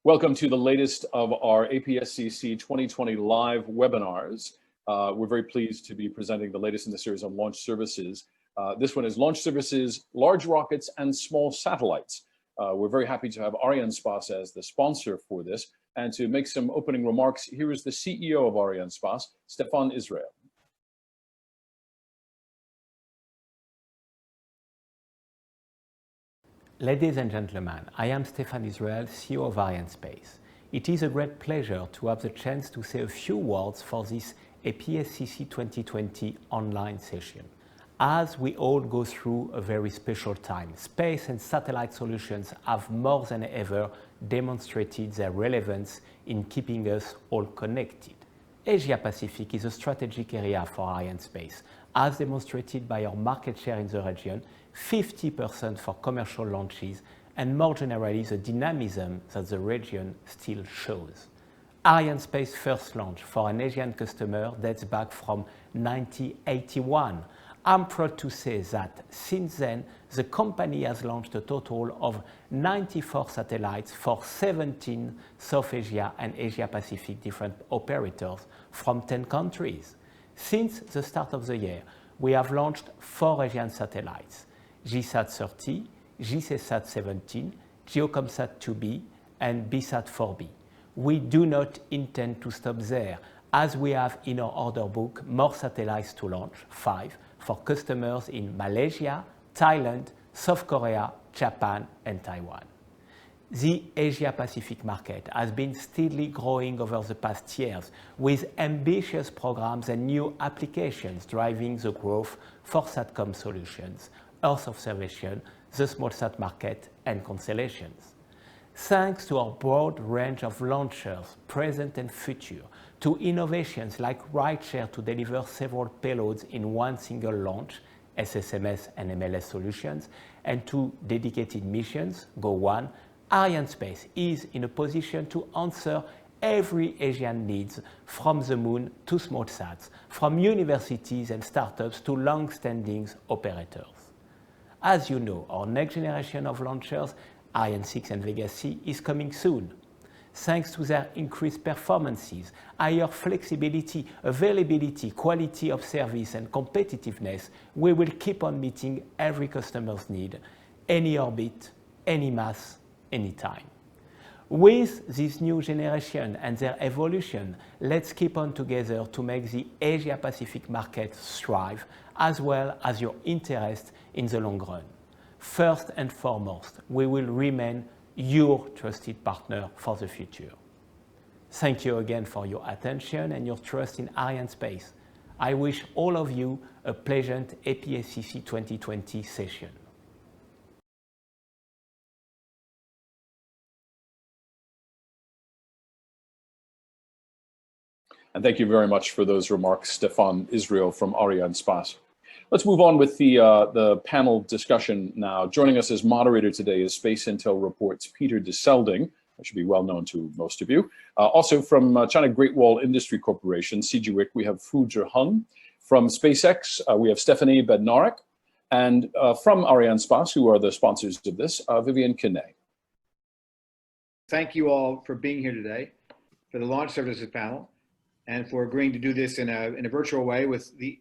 Welcome to the latest of our APSCC 2020 live webinars. We're very pleased to be presenting the latest in the series on launch services. This one is launch services, large rockets and small satellites. We're very happy to have Arianespace as the sponsor for this. And to make some opening remarks, here is the CEO of Arianespace, Stéphane Israël. Ladies and gentlemen, I am Stéphane Israël, CEO of Arianespace. It is a great pleasure to have the chance to say a few words for this APSCC 2020 online session. As we all go through a very special time, space and satellite solutions have more than ever demonstrated their relevance in keeping us all connected. Asia-Pacific is a strategic area for Arianespace, as demonstrated by our market share in the region, 50% for commercial launches, and more generally the dynamism that the region still shows. Arianespace's first launch for an Asian customer dates back from 1981. I'm proud to say that since then, the company has launched a total of 94 satellites for 17 South Asia and Asia-Pacific different operators from 10 countries. Since the start of the year, we have launched 4 Asian satellites: GSAT-30, GCSat-17, GeoComSat-2B, and BSat-4B. We do not intend to stop there, as we have in our order book more satellites to launch, 5, for customers in Malaysia, Thailand, South Korea, Japan, and Taiwan. The Asia-Pacific market has been steadily growing over the past years, with ambitious programs and new applications driving the growth for SATCOM solutions, Earth observation, the small sat market, and constellations. Thanks to our broad range of launchers, present and future, to innovations like rideshare to deliver several payloads in one single launch, SSMS and MLS solutions, and to dedicated missions, Go1, Arianespace is in a position to answer every Asian needs, from the moon to small sats, from universities and startups to long-standing operators. As you know, our next generation of launchers, Ariane 6 and Vega C, is coming soon. Thanks to their increased performances, higher flexibility, availability, quality of service, and competitiveness, we will keep on meeting every customer's need, any orbit, any mass, anytime. With this new generation and their evolution, let's keep on together to make the Asia-Pacific market thrive, as well as your interest in the long run. First and foremost, we will remain your trusted partner for the future. Thank you again for your attention and your trust in Arianespace. I wish all of you a pleasant APSCC 2020 session. And thank you very much for those remarks, Stéphane Israël from Arianespace. Let's move on with the panel discussion now. Joining us as moderator today is Space Intel Report's Peter de Selding. That should be well known to most of you. Also from China Great Wall Industry Corporation, CGWIC, we have Fu Zhiheng. From SpaceX, we have Stephanie Bednarek. And from Arianespace, who are the sponsors of this, Vivian Kinney. Thank you all for being here today for the launch services panel, and for agreeing to do this in a virtual way with the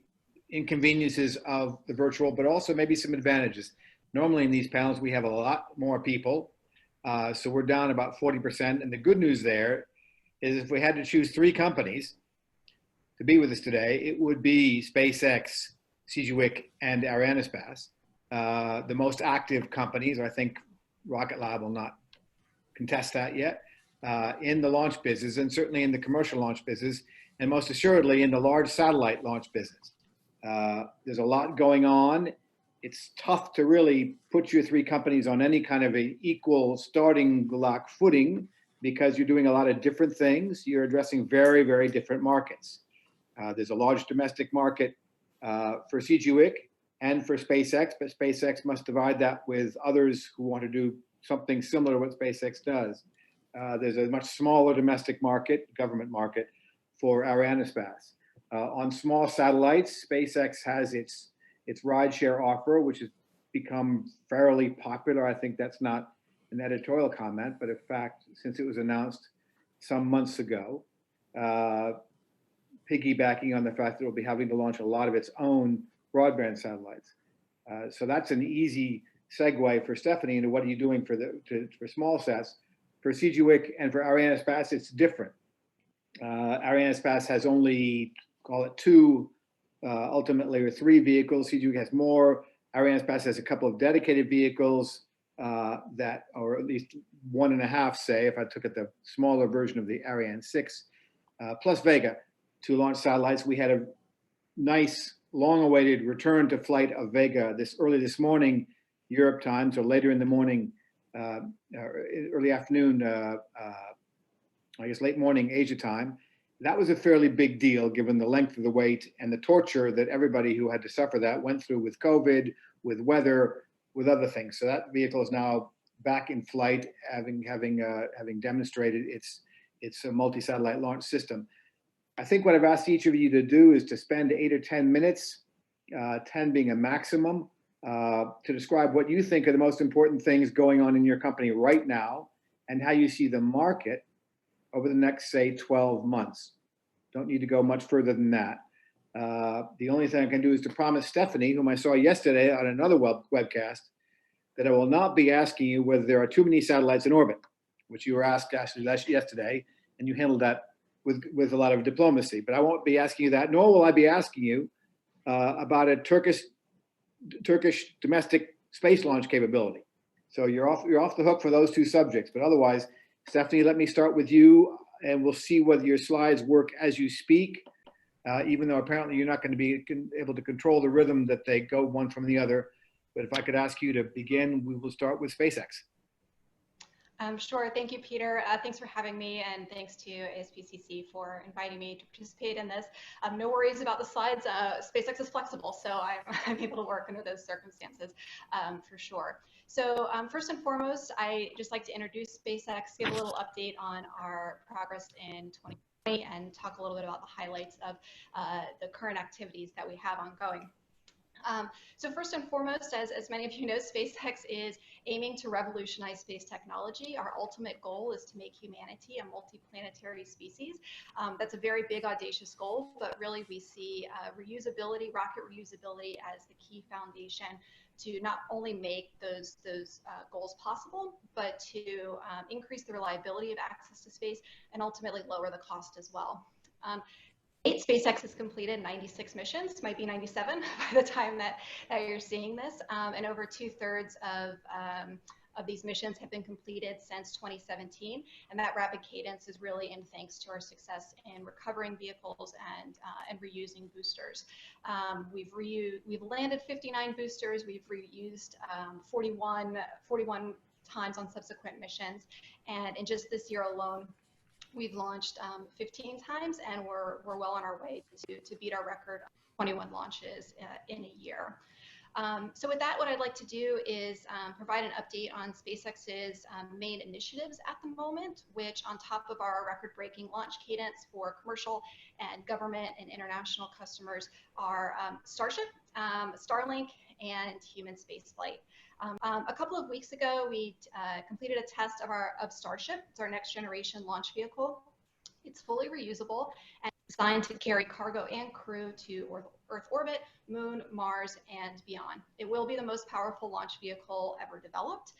inconveniences of the virtual, but also maybe some advantages. Normally in these panels, we have a lot more people, so we're down about 40%. And the good news there is if we had to choose 3 companies to be with us today, it would be SpaceX, CGWIC, and Arianespace, the most active companies. I think Rocket Lab will not contest that yet, in the launch business, and certainly in the commercial launch business, and most assuredly in the large satellite launch business. There's a lot going on. It's tough to really put your 3 companies on any kind of a equal starting block footing, because you're doing a lot of different things. You're addressing very, very different markets. There's a large domestic market for CGWIC and for SpaceX, but SpaceX must divide that with others who want to do something similar to what SpaceX does. There's a much smaller domestic market, government market, for Arianespace. On small satellites, SpaceX has its rideshare offer, which has become fairly popular. I think that's not an editorial comment, but in fact, since it was announced some months ago, piggybacking on the fact that it will be having to launch a lot of its own broadband satellites. So that's an easy segue for Stephanie into what are you doing for for small sats. For CGWIC and for Arianespace, it's different. Arianespace has only, call it two, ultimately, or three vehicles. CGWIC has more. Arianespace has a couple of dedicated vehicles that, or at least 1.5, say, if I took it the smaller version of the Ariane 6, plus Vega to launch satellites. We had a nice, long-awaited return to flight of Vega early this morning, Europe time, so later in the morning, early afternoon, I guess late morning Asia time. That was a fairly big deal given the length of the wait and the torture that everybody who had to suffer that went through with COVID, with weather, with other things. So that vehicle is now back in flight, having demonstrated its multi-satellite launch system. I think what I've asked each of you to do is to spend 8 or 10 minutes, 10 being a maximum, to describe what you think are the most important things going on in your company right now and how you see the market over the next, say, 12 months. Don't need to go much further than that. The only thing I can do is to promise Stephanie, whom I saw yesterday on another webcast, that I will not be asking you whether there are too many satellites in orbit, which you were asked actually yesterday, and you handled that with a lot of diplomacy. But I won't be asking you that, nor will I be asking you about a Turkish domestic space launch capability. So you're off the hook for those two subjects. But otherwise, Stephanie, let me start with you, and we'll see whether your slides work as you speak, even though apparently you're not going to be able to control the rhythm that they go one from the other. But if I could ask you to begin, we will start with SpaceX. Sure. Thank you, Peter. Thanks for having me, and thanks to APSCC for inviting me to participate in this. No worries about the slides. SpaceX is flexible, so I'm able to work under those circumstances for sure. So first and foremost, I just like to introduce SpaceX, give a little update on our progress in 2020, and talk a little bit about the highlights of the current activities that we have ongoing. So first and foremost, as many of you know, SpaceX is aiming to revolutionize space technology. Our ultimate goal is to make humanity a multi-planetary species. That's a very big, audacious goal, but really we see reusability, rocket reusability, as the key foundation to not only make those goals possible, but to increase the reliability of access to space and ultimately lower the cost as well. SpaceX has completed 96 missions, might be 97 by the time that you're seeing this, and over 2/3 of these missions have been completed since 2017, and that rapid cadence is really in thanks to our success in recovering vehicles and reusing boosters. We've landed 59 boosters, we've reused 41 times on subsequent missions, and in just this year alone, we've launched 15 times, and we're well on our way to beat our record of 21 launches in a year. So with that, what I'd like to do is provide an update on SpaceX's main initiatives at the moment, which on top of our record-breaking launch cadence for commercial and government and international customers are Starship, Starlink, and human spaceflight. A couple of weeks ago, we completed a test of Starship. It's our next generation launch vehicle. It's fully reusable and designed to carry cargo and crew to Earth orbit, Moon, Mars, and beyond. It will be the most powerful launch vehicle ever developed.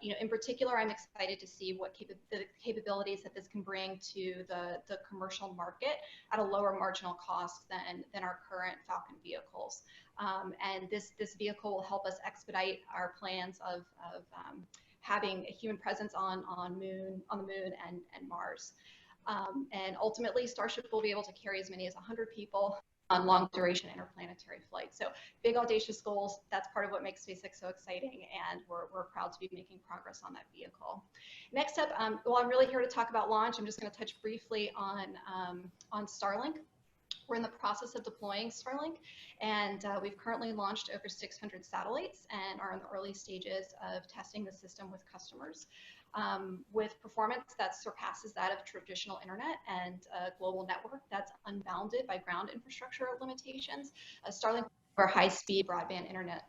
In particular, I'm excited to see what the capabilities that this can bring to the commercial market at a lower marginal cost than our current Falcon vehicles. And this vehicle will help us expedite our plans of having a human presence on the moon and Mars. And ultimately, Starship will be able to carry as many as 100 people on long duration interplanetary flights. So big, audacious goals. That's part of what makes SpaceX so exciting, and we're proud to be making progress on that vehicle. Next up, well, I'm really here to talk about launch. I'm just going to touch briefly on Starlink. We're in the process of deploying Starlink, and we've currently launched over 600 satellites and are in the early stages of testing the system with customers. with performance that surpasses that of traditional internet and a global network that's unbounded by ground infrastructure limitations. Starlink for high-speed broadband internet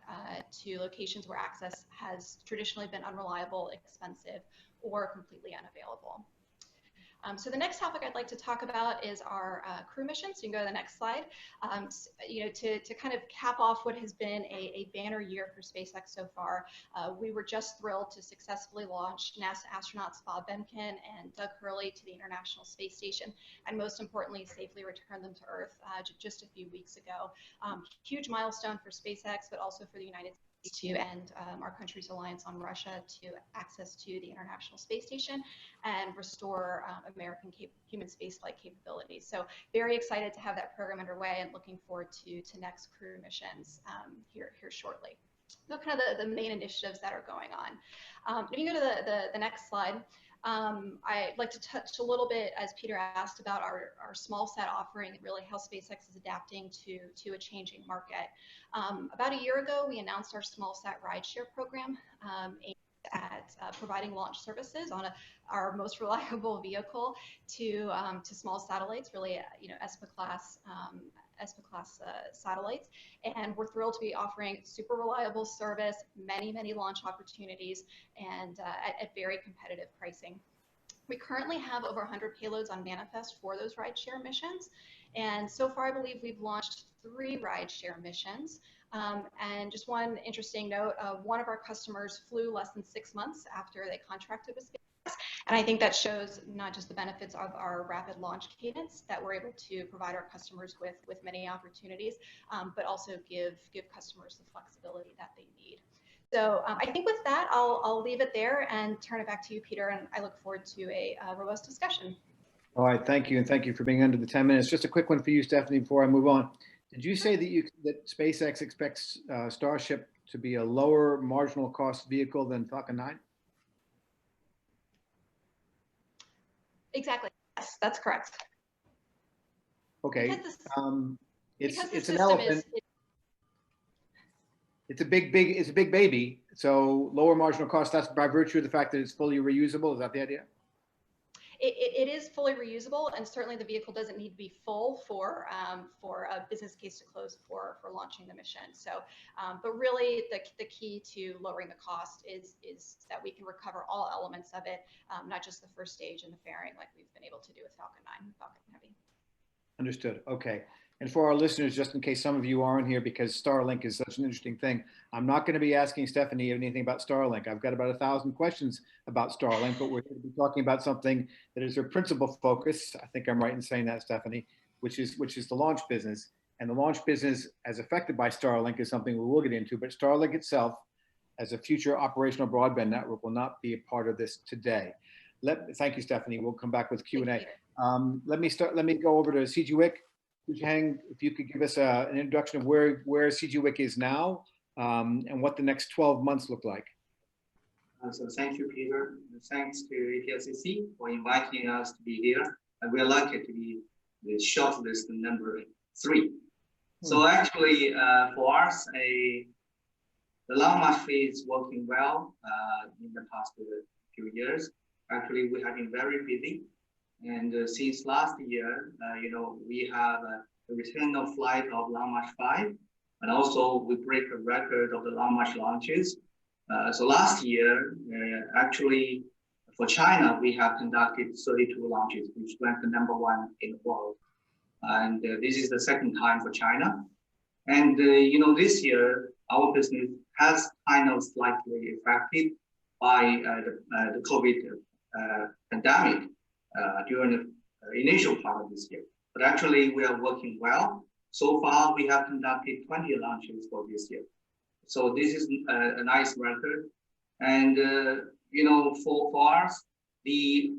to locations where access has traditionally been unreliable, expensive, or completely unavailable. So the next topic I'd like to talk about is our crew mission. So you can go to the next slide. To kind of cap off what has been a banner year for SpaceX so far, we were just thrilled to successfully launch NASA astronauts Bob Behnken and Doug Hurley to the International Space Station, and most importantly, safely return them to Earth just a few weeks ago. Huge milestone for SpaceX, but also for the United States to end our country's reliance on Russia to access to the International Space Station and restore American human spaceflight capabilities. So very excited to have that program underway and looking forward to next crew missions here shortly. So kind of the main initiatives that are going on. If you go to the next slide, I'd like to touch a little bit, as Peter asked, about our small sat offering, really how SpaceX is adapting to a changing market. About a year ago, we announced our small sat rideshare program aimed at providing launch services on our most reliable vehicle to small satellites, really, ESPA class satellites, and we're thrilled to be offering super reliable service, many launch opportunities, and at very competitive pricing. We currently have over 100 payloads on manifest for those rideshare missions, and so far I believe we've launched 3 rideshare missions. And just one interesting note, one of our customers flew less than 6 months after they contracted with SpaceX. And I think that shows not just the benefits of our rapid launch cadence that we're able to provide our customers with many opportunities, but also give customers the flexibility that they need. So I think with that, I'll leave it there and turn it back to you, Peter, and I look forward to a robust discussion. All right, thank you, and thank you for being under the 10 minutes. Just a quick one for you, Stephanie, before I move on. Did you say that SpaceX expects Starship to be a lower marginal cost vehicle than Falcon 9? Exactly. Yes, that's correct. Okay. It's an elephant. It's a big baby. So lower marginal cost. That's by virtue of the fact that it's fully reusable. Is that the idea? It is fully reusable, and certainly the vehicle doesn't need to be full for a business case to close for launching the mission. So, but really the key to lowering the cost is that we can recover all elements of it, not just the first stage and the fairing like we've been able to do with Falcon 9, Falcon Heavy. Understood. Okay. And for our listeners, just in case some of you aren't here because Starlink is such an interesting thing, I'm not going to be asking Stephanie anything about Starlink. I've got about 1,000 questions about Starlink, but we're going to be talking about something that is her principal focus. I think I'm right in saying that, Stephanie, which is the launch business. And the launch business, as affected by Starlink, is something we will get into. But Starlink itself, as a future operational broadband network, will not be a part of this today. Thank you, Stephanie. We'll come back with Q&A. Let me go over to C.G. Wick. Hang, if you could give us an introduction of where C.G. Wick is now and what the next 12 months look like. So thank you, Peter. Thanks to APSCC for inviting us to be here. And we're lucky to be the shortlist number 3. So actually, for us, the long march fleet is working well in the past few years. Actually, we have been very busy. And since last year, we have a return of flight of Long March 5, and also we break a record of the Long March launches. So last year, actually, for China, we have conducted 32 launches, which ranked the #1 in the world. And this is the second time for China. And this year, our business has kind of slightly affected by the COVID pandemic. During the initial part of this year. But actually, we are working well. So far, we have conducted 20 launches for this year. So this is a nice record. And, for us, the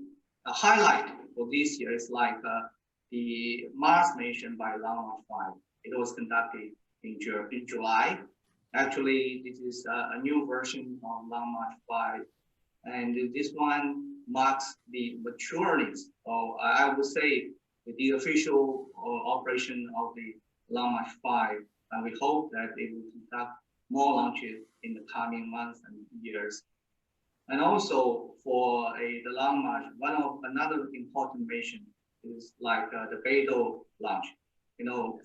highlight for this year is like the Mars mission by Long March 5. It was conducted in July. Actually, this is a new version of Long March 5. And this one marks the maturity, or I would say the official operation of the Long March 5. And we hope that it will conduct more launches in the coming months and years. And also for the Long March, another important mission is like the Beidou launch.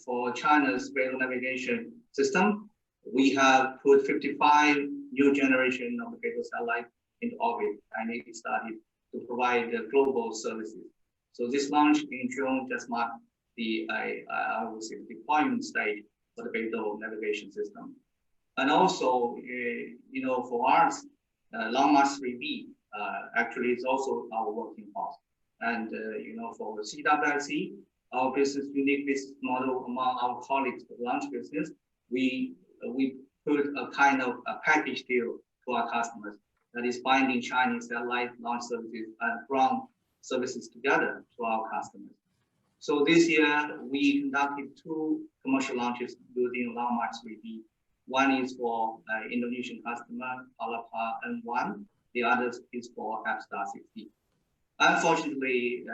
For China's Beidou navigation system, we have put 55 new generation of the Beidou satellite into orbit, and it started to provide global services. So this launch in June just marked the, I would say, deployment stage for the Beidou navigation system. And also, for us, Long March 3B actually is also our working horse. And for CWIC, our unique business model among our colleagues for the launch business, we put a kind of a package deal to our customers that is binding Chinese satellite launch services and ground services together to our customers. So this year, we conducted 2 commercial launches using Long March 3B. One is for Indonesian customer, Palapa N1. The other is for APSCC. Unfortunately,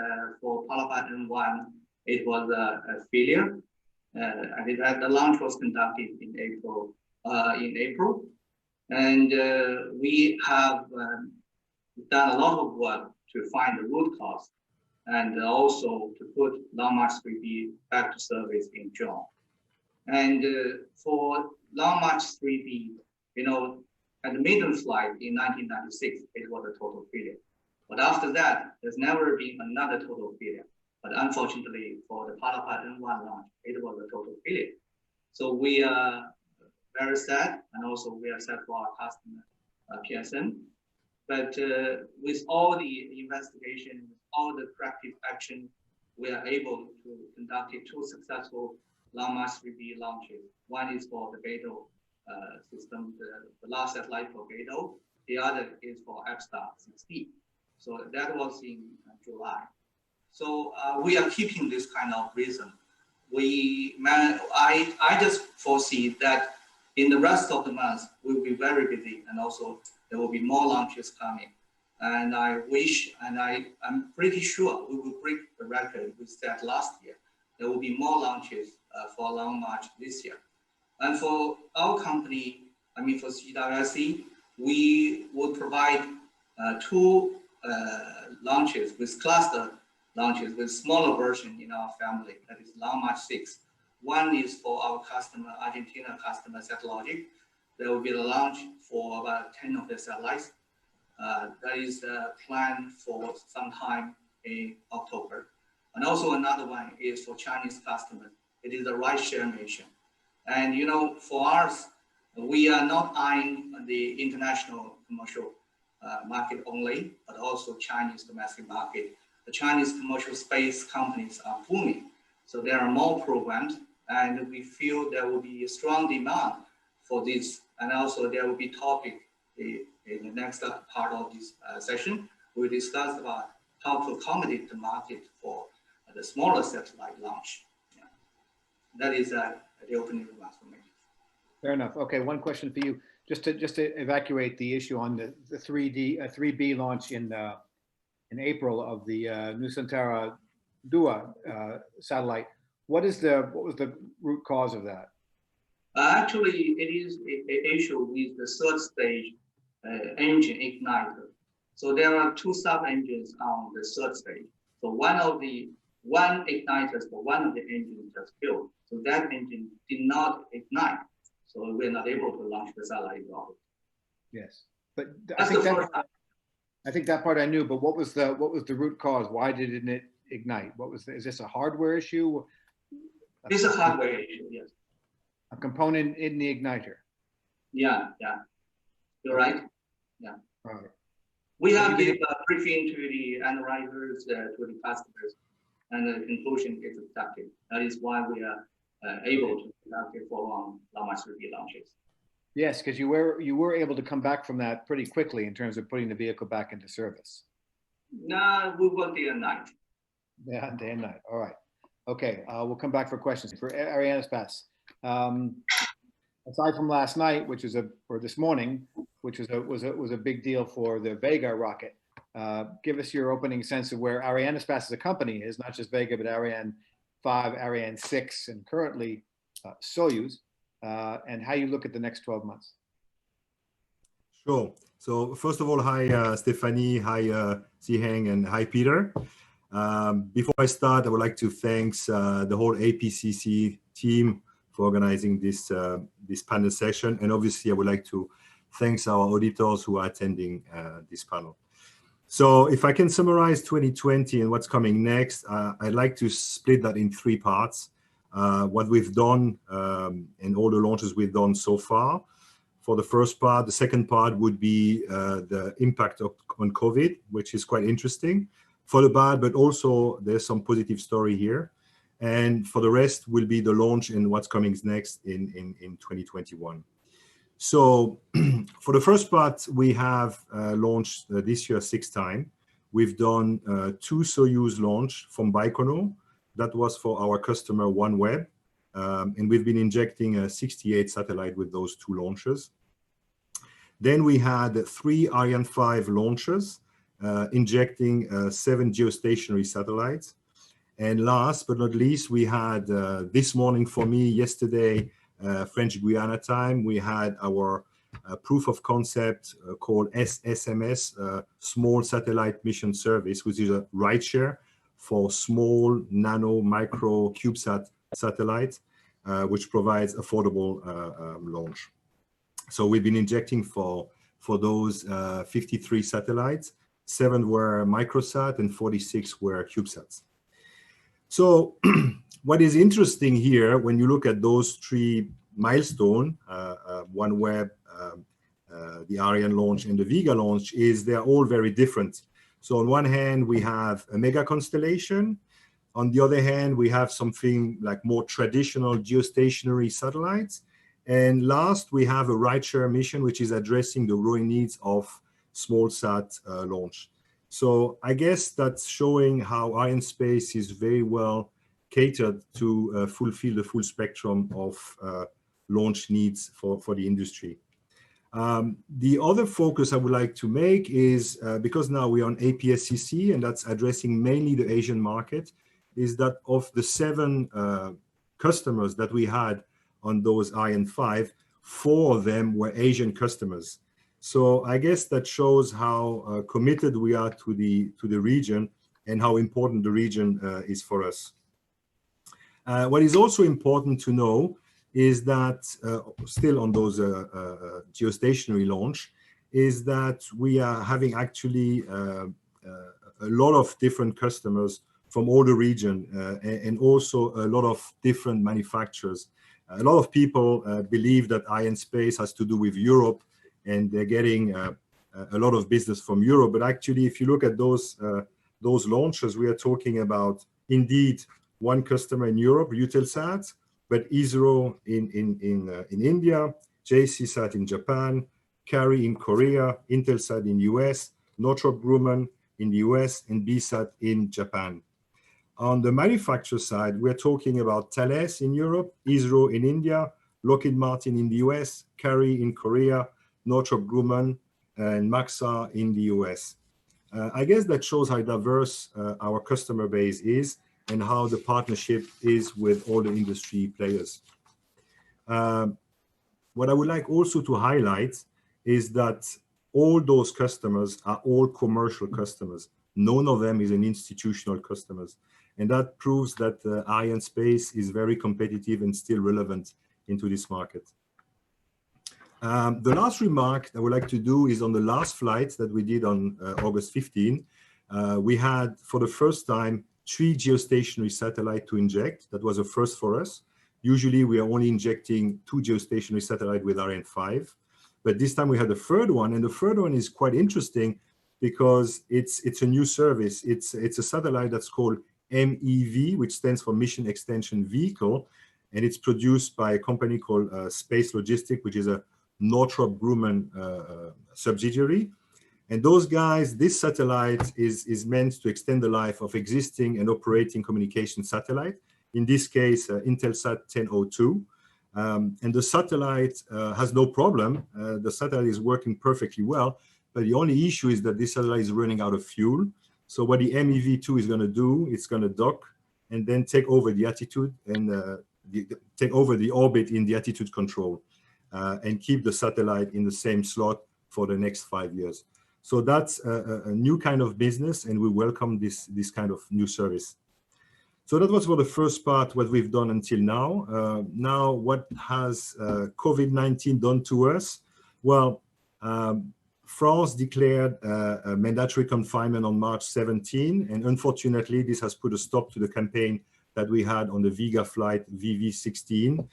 for Palapa N1, it was a failure. And the launch was conducted in April. And we have done a lot of work to find the root cause and also to put Long March 3B back to service in June. And for Long March 3B, at the maiden flight in 1996, it was a total failure. But after that, there's never been another total failure. But unfortunately, for the Palapa N1 launch, it was a total failure. So we are very sad, and also we are sad for our customer, PSM. But with all the investigation, all the corrective action, we are able to conduct 2 successful Long March 3B launches. One is for the Beidou system, the last satellite for Beidou. The other is for APSCC. So that was in July. So we are keeping this kind of rhythm. I just foresee that in the rest of the month, we'll be very busy, and also there will be more launches coming. And I wish, and I'm pretty sure we will break the record we set last year. There will be more launches for Long March this year. And for our company, for CWIC, we will provide 2 launches with cluster launches with smaller version in our family, that is Long March 6. One is for our customer, Argentina customer, Satellogic. There will be the launch for about 10 of the satellites. That is planned for sometime in October. And also another one is for Chinese customers. It is a rideshare mission. And for us, we are not eyeing the international commercial market only, but also Chinese domestic market. The Chinese commercial space companies are booming. So there are more programs, and we feel there will be a strong demand for this. And also there will be topic in the next part of this session. We'll discuss about how to accommodate the market for the smaller satellite launch. Yeah. That is the opening remarks for me. Fair enough. Okay, one question for you, just to evacuate the issue on the 3B launch in April of the Nusantara Dua satellite. What was the root cause of that? Actually, it is an issue with the 3rd stage engine igniter. So there are 2 sub-engines on the 3rd stage. So one igniter for one of the engines just failed. So that engine did not ignite. So we're not able to launch the satellite in orbit. Yes, but I think that part I knew. But what was the root cause? Why didn't it ignite? Is this a hardware issue? It's a hardware issue, yes. A component in the igniter. Yeah, you're right. Yeah. All right. We have given a briefing to the analyzers, to the customers, and the conclusion is accepted. That is why we are able to conduct a follow-on Long March 3B launches. Yes, because you were able to come back from that pretty quickly in terms of putting the vehicle back into service. No, we work day and night. Yeah, day and night. All right. Okay, we'll come back for questions. For Arianespace, aside from last night, or this morning, which was a big deal for the Vega rocket, give us your opening sense of where Arianespace as a company is, not just Vega, but Ariane 5, Ariane 6, and currently Soyuz, and how you look at the next 12 months. Sure. So first of all, hi Stephanie, hi Ziheng, and hi Peter. Before I start, I would like to thank the whole APSCC team for organizing this this panel session, and obviously I would like to thank our auditors who are attending this panel. So if I can summarize 2020 and what's coming next, I'd like to split that in three parts. What we've done and all the launches we've done so far. For the first part, the second part would be the impact on COVID, which is quite interesting for the bad, but also there's some positive story here. And for the rest will be the launch and what's coming next in 2021. So for the first part, we have launched this year 6 times. We've done 2 Soyuz launch from Baikonur. That was for our customer OneWeb. And we've been injecting 68 satellites with those 2 launches. Then we had 3 Ariane 5 launches, injecting 7 geostationary satellites. And last but not least, we had this morning for me, yesterday, French Guiana time, we had our proof of concept called SSMS, Small Satellite Mission Service, which is a rideshare for small, nano, micro, CubeSat satellites, which provides affordable launch. So we've been injecting for those 53 satellites, 7 were microsat and 46 were CubeSats. So what is interesting here, when you look at those 3 milestones, OneWeb, the Ariane launch and the Vega launch, is they're all very different. So on one hand, we have a mega constellation. On the other hand, we have something like more traditional geostationary satellites. And last, we have a rideshare mission, which is addressing the growing needs of small sat launch. So I guess that's showing how Arianespace is very well catered to fulfill the full spectrum of launch needs for the industry. The other focus I would like to make is, because now we're on APSCC, and that's addressing mainly the Asian market, is that of the 7 customers that we had on those Ariane 5, 4 of them were Asian customers. So I guess that shows how committed we are to the region and how important the region is for us. What is also important to know is that, still on those geostationary launch, is that we are having actually a lot of different customers from all the region, and also a lot of different manufacturers. A lot of people believe that Arianespace has to do with Europe, and they're getting a lot of business from Europe. But actually, if you look at those launches, we are talking about indeed one customer in Europe, Eutelsat, but ISRO in India, JCSat in Japan, CARI in Korea, Intelsat in US, Northrop Grumman in the US, and BSAT in Japan. On the manufacturer side, we're talking about Thales in Europe, ISRO in India, Lockheed Martin in the US, CARI in Korea, Northrop Grumman, and Maxar in the US. I guess that shows how diverse our customer base is and how the partnership is with all the industry players. What I would like also to highlight is that all those customers are all commercial customers. None of them is an institutional customers. And that proves that Arianespace is very competitive and still relevant into this market. The last remark I would like to do is on the last flight that we did on August 15. We had, for the first time, 3 geostationary satellites to inject. That was a first for us. Usually, we are only injecting 2 geostationary satellites with Ariane 5. But this time we had the third one, and the third one is quite interesting because it's a new service. It's a satellite that's called MEV, which stands for Mission Extension Vehicle, and it's produced by a company called Space Logistics, which is a Northrop Grumman subsidiary. And those guys, this satellite is meant to extend the life of existing and operating communication satellite. In this case, Intelsat 1002. And the satellite has no problem. The satellite is working perfectly well, but the only issue is that this satellite is running out of fuel. So what the MEV2 is going to do, it's going to dock and then take over the attitude and take over the orbit in the attitude control and keep the satellite in the same slot for the next 5 years. So that's a new kind of business, and we welcome this kind of new service. So that was for the first part, what we've done until now. Now, what has COVID-19 done to us? Well, France declared a mandatory confinement on March 17, and unfortunately, this has put a stop to the campaign that we had on the Vega flight VV16,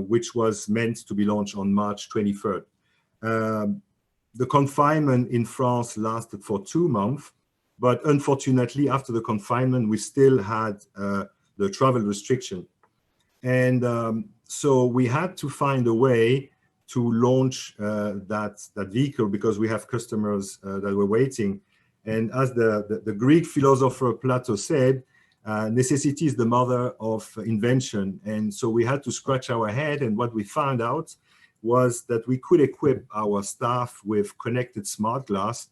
which was meant to be launched on March 23rd. The confinement in France lasted for 2 months, but unfortunately, after the confinement, we still had the travel restriction. And so we had to find a way to launch that vehicle, because we have customers that were waiting. And as the Greek philosopher Plato said, necessity is the mother of invention. And so we had to scratch our head, and what we found out was that we could equip our staff with connected smart glass,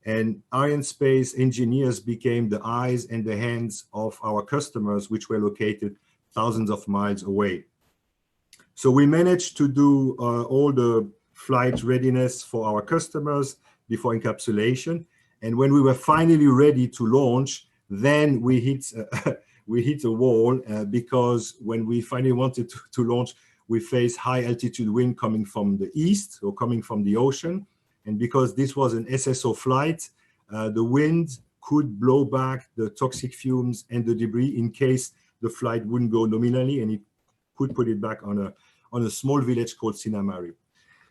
and Arianespace engineers became the eyes and the hands of our customers, which were located thousands of miles away. So we managed to do all the flight readiness for our customers before encapsulation. And when we were finally ready to launch, then we hit a wall because when we finally wanted to launch, we faced high altitude wind coming from the east or coming from the ocean. And because this was an SSO flight, the wind could blow back the toxic fumes and the debris in case the flight wouldn't go nominally, and it could put it back on a small village called Sinamari.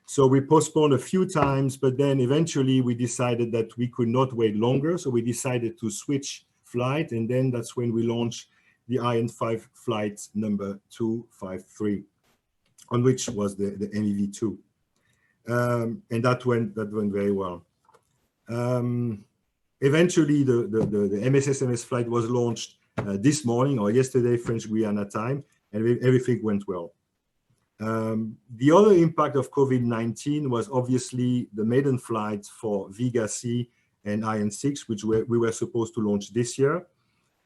So we postponed a few times, but then eventually we decided that we could not wait longer. So we decided to switch flight, and then that's when we launched the Ariane 5 flight number 253, on which was the MEV2. And that went very well. Eventually, the MSSMS flight was launched this morning or yesterday, French Guiana time, and everything went well. The other impact of COVID-19 was obviously the maiden flight for Vega C and Ariane 6, which we were supposed to launch this year.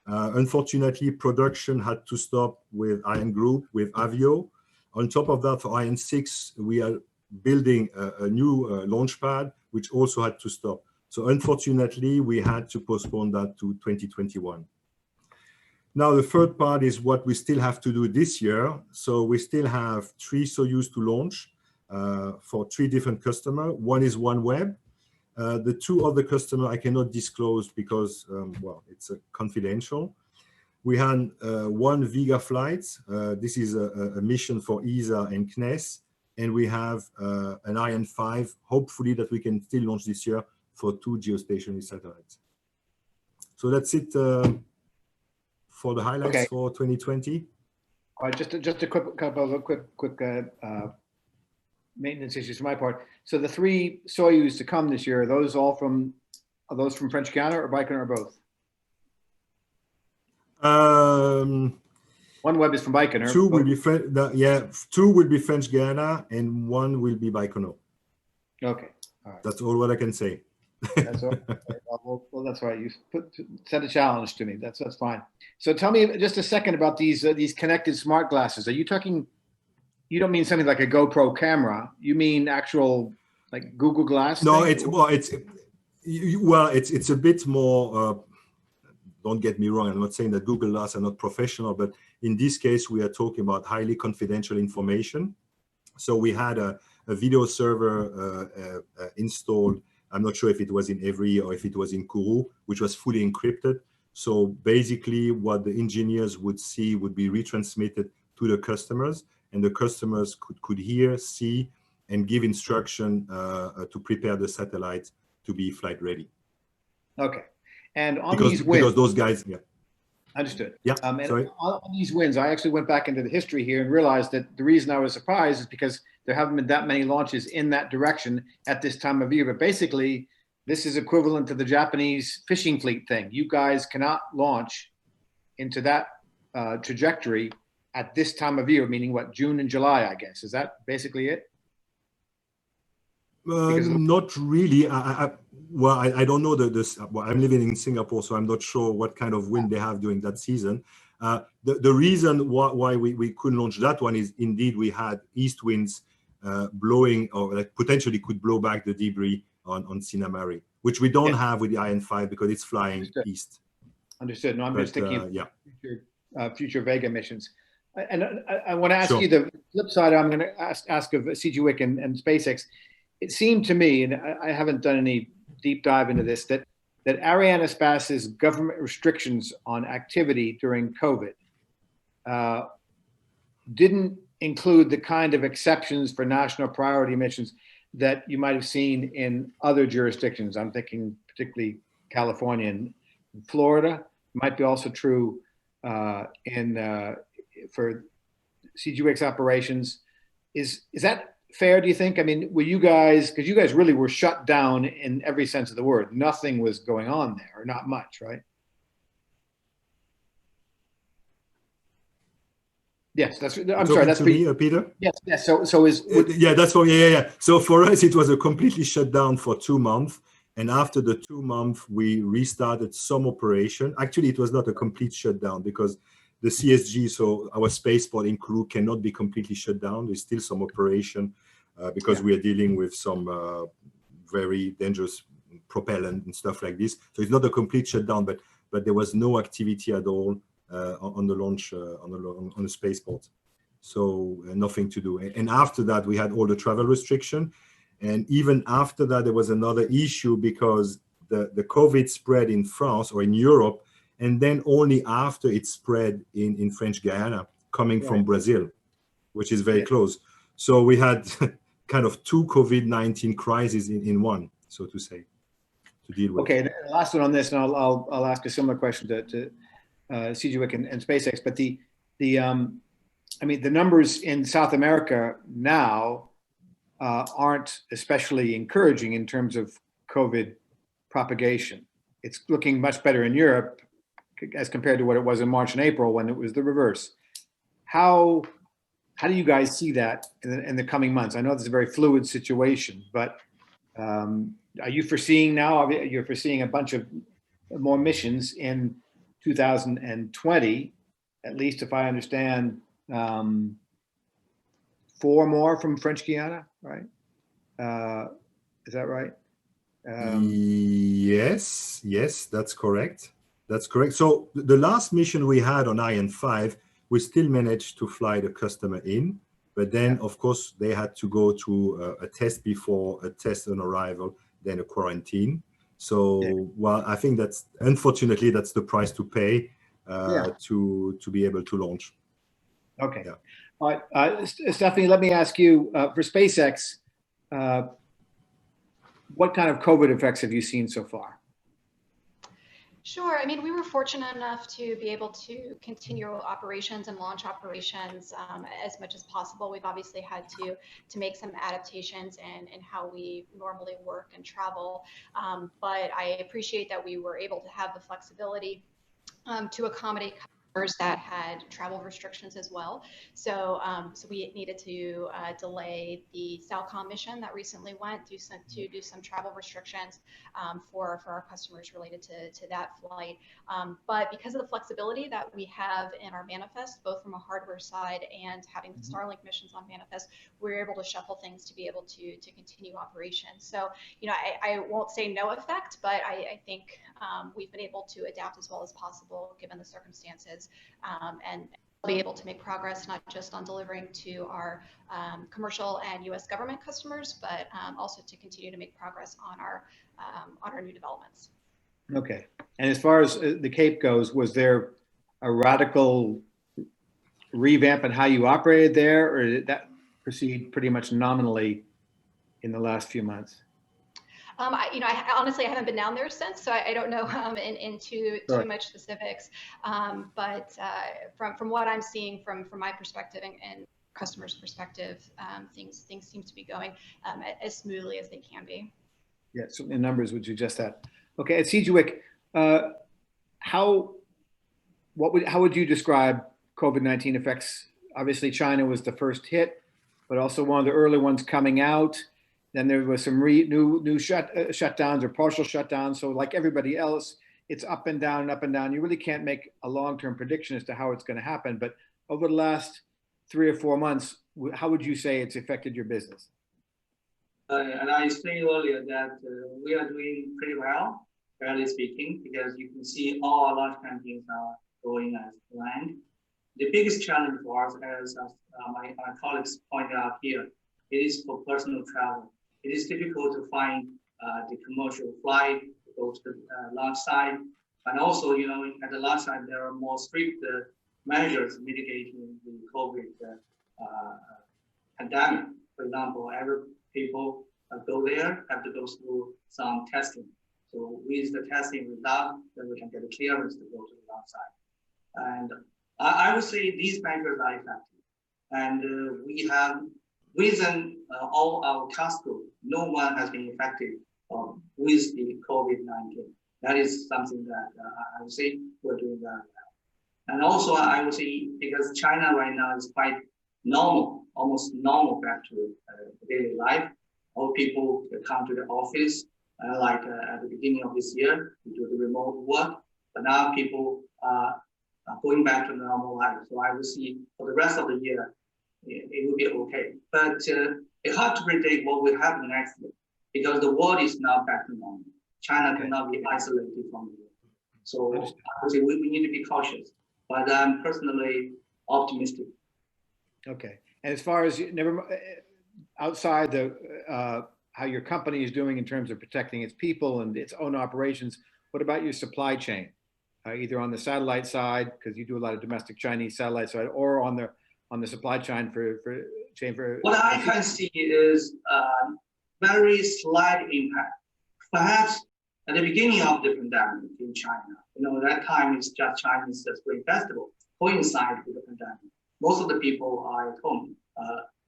Unfortunately, production had to stop with Ariane Group, with Avio. On top of that, for Ariane 6, we are building a new launch pad, which also had to stop. So unfortunately, we had to postpone that to 2021. Now, the third part is what we still have to do this year. So we still have 3 Soyuz to launch for 3 different customers. One is OneWeb. The 2 other customers I cannot disclose because, well, it's confidential. We had 1 Vega flight. This is a mission for ESA and CNES. And we have an Ariane 5, hopefully that we can still launch this year for 2 geostationary satellites. So that's it for the highlights for 2020. All right, just a couple of quick maintenance issues from my part. So the 3 Soyuz to come this year, are those from French Guiana or Baikonur or both? OneWeb is from Baikonur. 2 will be 2 will be French Guiana, and 1 will be Baikonur. Okay, all right. That's all what I can say. That's all. Well, that's right. You set a challenge to me. That's fine. So tell me just a second about these connected smart glasses. Are you talking? You don't mean something like a GoPro camera. You mean actual like Google Glass? No, thing? it's a bit more. Don't get me wrong. I'm not saying that Google Glass are not professional, but in this case, we are talking about highly confidential information. So we had a video server installed. I'm not sure if it was in Evry or if it was in Kourou, which was fully encrypted. So basically what the engineers would see would be retransmitted to the customers, and the customers could hear, see, and give instruction to prepare the satellite to be flight ready. Okay. And on these wins, because those guys, yeah. Understood. Yeah, and sorry. On these wins, I actually went back into the history here and realized that the reason I was surprised is because there haven't been that many launches in that direction at this time of year. But basically, this is equivalent to the Japanese fishing fleet thing. You guys cannot launch into that trajectory at this time of year, meaning what, June and July, I guess. Is that basically it? Not really. I don't know well, I'm living in Singapore, so I'm not sure what kind of wind they have during that season. The reason why we couldn't launch that one is indeed we had east winds blowing or like potentially could blow back the debris on Sinamari, which we don't have with the Ariane 5 because it's flying Understood. east. Understood. No, I'm just thinking of future Vega missions. And I want to ask you the flip side. I'm going to ask of CGWIC and SpaceX. It seemed to me, and I haven't done any deep dive into this, that Arianespace's government restrictions on activity during COVID didn't include the kind of exceptions for national priority missions that you might have seen in other jurisdictions. I'm thinking particularly California and Florida. It might be also true for CGWIC's operations. Is that fair, do you think? I mean, were you guys, because you guys really were shut down in every sense of the word. Nothing was going on there, or not much, right? Yes, I'm sorry. That's for me, Peter. Yes. So yeah, that's for yeah. So for us, it was a completely shut down for 2 months, and after the 2 months, we restarted some operation. Actually, it was not a complete shutdown because the CSG, so our spaceport in Kourou, cannot be completely shut down. There's still some operation because we are dealing with some very dangerous propellant and stuff like this. So it's not a complete shutdown, but there was no activity at all on the launch on the spaceport. So nothing to do. And after that, we had all the travel restriction. And even after that, there was another issue because the COVID spread in France or in Europe, and then only after it spread in French Guiana, coming from Brazil, which is very close. So we had kind of 2 COVID-19 crises in one, so to say, to deal with. Okay, the last one on this, and I'll ask a similar question to CGWIC and SpaceX. But I mean, the numbers in South America now aren't especially encouraging in terms of COVID propagation. It's looking much better in Europe as compared to what it was in March and April when it was the reverse. How do you guys see that in the coming months? I know this is a very fluid situation, but are you foreseeing now, you're foreseeing a bunch of more missions in 2020, at least if I understand, 4 more from French Guiana, right? Is that right? Yes, that's correct. That's correct. So the last mission we had on Ariane 5, we still managed to fly the customer in, but then of course they had to go to a test before, a test on arrival, then a quarantine. So, well, I think that's, unfortunately, that's the price to pay to be able to launch. Okay. Yeah. All right. Stephanie, let me ask you, for SpaceX, what kind of COVID effects have you seen so far? Sure. I mean, we were fortunate enough to be able to continue operations and launch operations as much as possible. We've obviously had to make some adaptations in how we normally work and travel. But I appreciate that we were able to have the flexibility to accommodate customers that had travel restrictions as well. So we needed to delay the SALCOM mission that recently went to do some travel restrictions for our customers related to that flight. But because of the flexibility that we have in our manifest, both from a hardware side and having the Starlink missions on manifest, we're able to shuffle things to be able to continue operations. So, you know, I won't say no effect, but I think we've been able to adapt as well as possible given the circumstances. And be able to make progress not just on delivering to our commercial and U.S. government customers, but also to continue to make progress on our new developments. Okay. And as far as the Cape goes, was there a radical revamp in how you operated there, or did that proceed pretty much nominally in the last few months? I honestly haven't been down there since, so I don't know into too much specifics. But from what I'm seeing from my perspective and customers' perspective, things seem to be going as smoothly as they can be. Yeah, so the numbers would suggest that. Okay, at CGWIC, how would you describe COVID-19 effects? Obviously, China was the first hit, but also one of the early ones coming out. Then there was some new shutdowns or partial shutdowns. So like everybody else, it's up and down and up and down. You really can't make a long-term prediction as to how it's going to happen. But over the last 3 or 4 months, how would you say it's affected your business? And I explained earlier that we are doing pretty well, fairly speaking, because you can see all our launch campaigns are going as planned. The biggest challenge for us, as my colleagues pointed out here, it is for personal travel. It is difficult to find the commercial flight to go to the launch site. And also, you know, at the launch site, there are more strict measures mitigating the COVID pandemic. For example, every people go there have to go through some testing. So with the testing result, then we can get a clearance to go to the launch site. And I would say these measures are effective. And we have, within all our customers, no one has been affected with the COVID-19. That is something that I would say we're doing very well. And also I would say, because China right now is quite normal, almost normal back to daily life. All people come to the office, like at the beginning of this year, we do the remote work, but now people are going back to normal life. So I will see for the rest of the year, it will be okay. But it's hard to predict what will happen next year because the world is now back to normal. China cannot be isolated from the world. So I would say we need to be cautious, but I'm personally optimistic. Okay. And as far as outside the how your company is doing in terms of protecting its people and its own operations, what about your supply chain? Either on the satellite side, because you do a lot of domestic Chinese satellite side, or on the supply chain for what I can see is very slight impact. Perhaps at the beginning of the pandemic in China, you know, that time is just Chinese Spring Festival coincide with the pandemic. Most of the people are at home,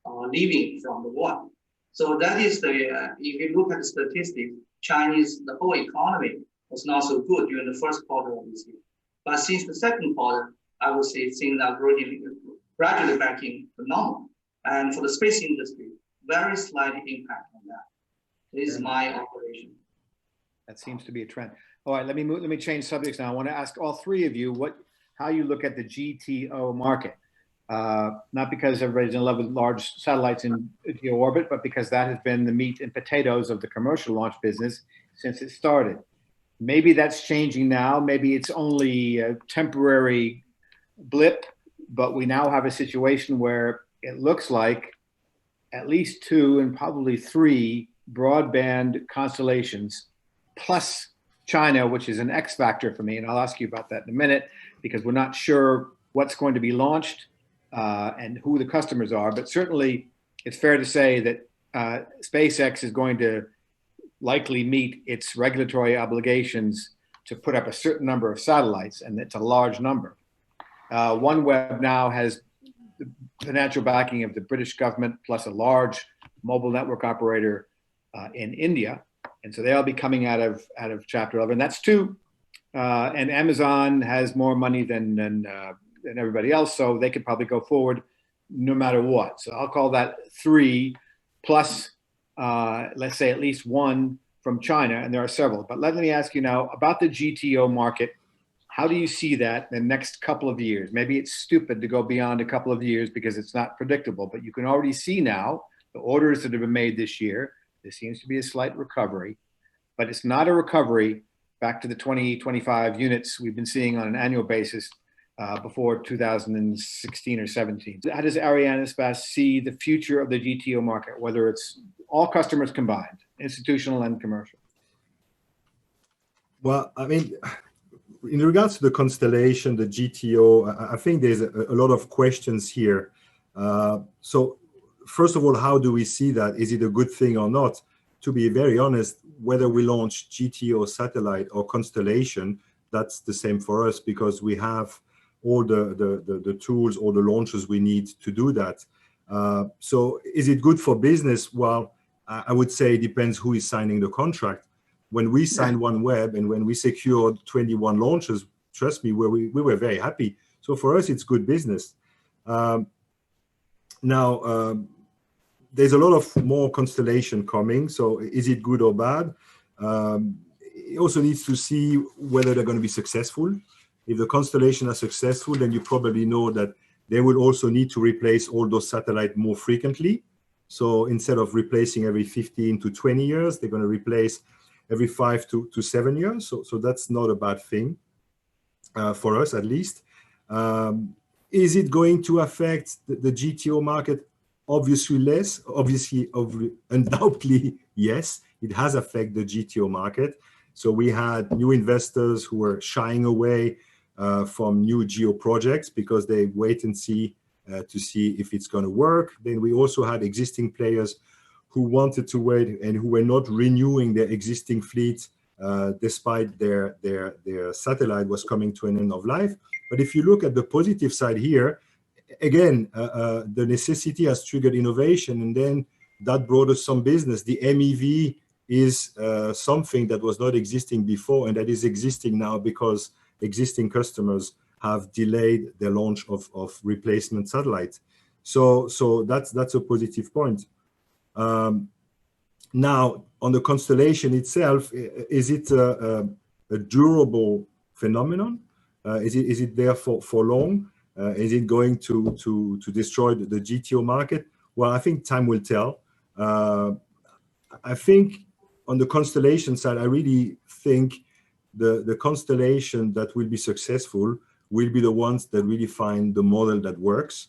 are leaving from the war. So that is the, if you look at the statistics, the whole economy was not so good during the first quarter of this year. But since the second quarter, I would say things are gradually back to normal. And for the space industry, very slight impact on that. This is my observation. That seems to be a trend. All right, let me change subjects now. I want to ask all three of you how you look at the GTO market. Not because everybody's in love with large satellites in geo orbit, but because that has been the meat and potatoes of the commercial launch business since it started. Maybe that's changing now. Maybe it's only a temporary blip, but we now have a situation where it looks like at least 2 and probably 3 broadband constellations, plus China, which is an X factor for me. And I'll ask you about that in a minute, because we're not sure what's going to be launched and who the customers are. But certainly it's fair to say that SpaceX is going to likely meet its regulatory obligations to put up a certain number of satellites, and it's a large number. OneWeb now has the financial backing of the British government plus a large mobile network operator in India. And so they'll be coming out of Chapter 11. That's 2. And Amazon has more money than everybody else, so they could probably go forward no matter what. So I'll call that 3 plus, let's say at least 1 from China, and there are several. But let me ask you now about the GTO market. How do you see that in the next couple of years? Maybe it's stupid to go beyond a couple of years because it's not predictable, but you can already see now the orders that have been made this year. There seems to be a slight recovery, but it's not a recovery back to the 20-25 units we've been seeing on an annual basis before 2016 or 17. How does Arianespace see the future of the GTO market, whether it's all customers combined, institutional and commercial? Well, I mean, in regards to the constellation, the GTO, I think there's a lot of questions here. So first of all, how do we see that? Is it a good thing or not? To be very honest, whether we launch GTO satellite or constellation, that's the same for us because we have all the tools, all the launches we need to do that. So is it good for business? Well, I would say it depends who is signing the contract. When we signed OneWeb and when we secured 21 launches, trust me, we were very happy. So for us, it's good business. Now, there's a lot of more constellation coming. So is it good or bad? It also needs to see whether they're going to be successful. If the constellation are successful, then you probably know that they will also need to replace all those satellites more frequently. So instead of replacing every 15 to 20 years, they're going to replace every 5 to 7 years. So that's not a bad thing for us, at least. Is it going to affect the GTO market? Obviously less. Undoubtedly, yes, it has affected the GTO market. So we had new investors who were shying away from new geo projects because they wait and see to see if it's going to work. Then we also had existing players who wanted to wait and who were not renewing their existing fleet despite their satellite was coming to an end of life. But if you look at the positive side here, again, the necessity has triggered innovation, and then that brought us some business. The MEV is something that was not existing before, and that is existing now because existing customers have delayed the launch of replacement satellites. So that's a positive point. Now, on the constellation itself, is it a durable phenomenon? Is it there for long? Is it going to destroy the GTO market? Well, I think time will tell. I think on the constellation side, I really think the constellation that will be successful will be the ones that really find the model that works.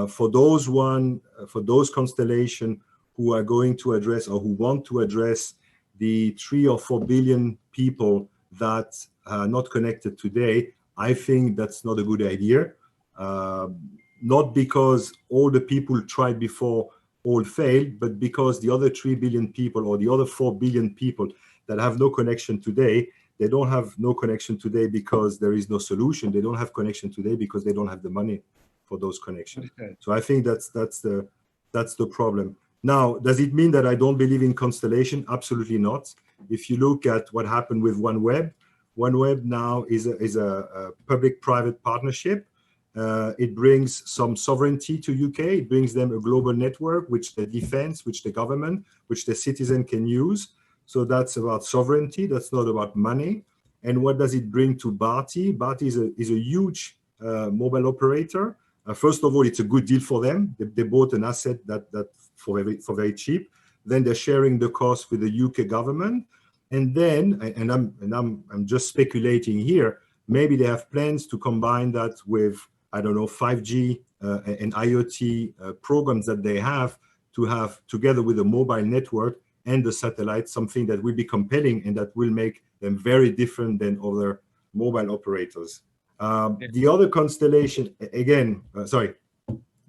For those constellation who are going to address or who want to address the 3 or 4 billion people that are not connected today, I think that's not a good idea. Not because all the people tried before all failed, but because the other 3 billion people or the other 4 billion people that have no connection today, they don't have no connection today because there is no solution. They don't have connection today because they don't have the money for those connections. Okay. So I think that's the problem. Now, does it mean that I don't believe in constellation? Absolutely not. If you look at what happened with OneWeb, OneWeb now is a public-private partnership. It brings some sovereignty to UK. It brings them a global network, which the defense, which the government, which the citizen can use. So that's about sovereignty. That's not about money. And what does it bring to Bharti? Bharti is a huge mobile operator. First of all, it's a good deal for them. They bought an asset that for very cheap. Then they're sharing the cost with the UK government. And then, and I'm just speculating here, maybe they have plans to combine that with, I don't know, 5G and IoT programs that they have to have together with the mobile network and the satellite, something that will be compelling and that will make them very different than other mobile operators. The other constellation, again, sorry,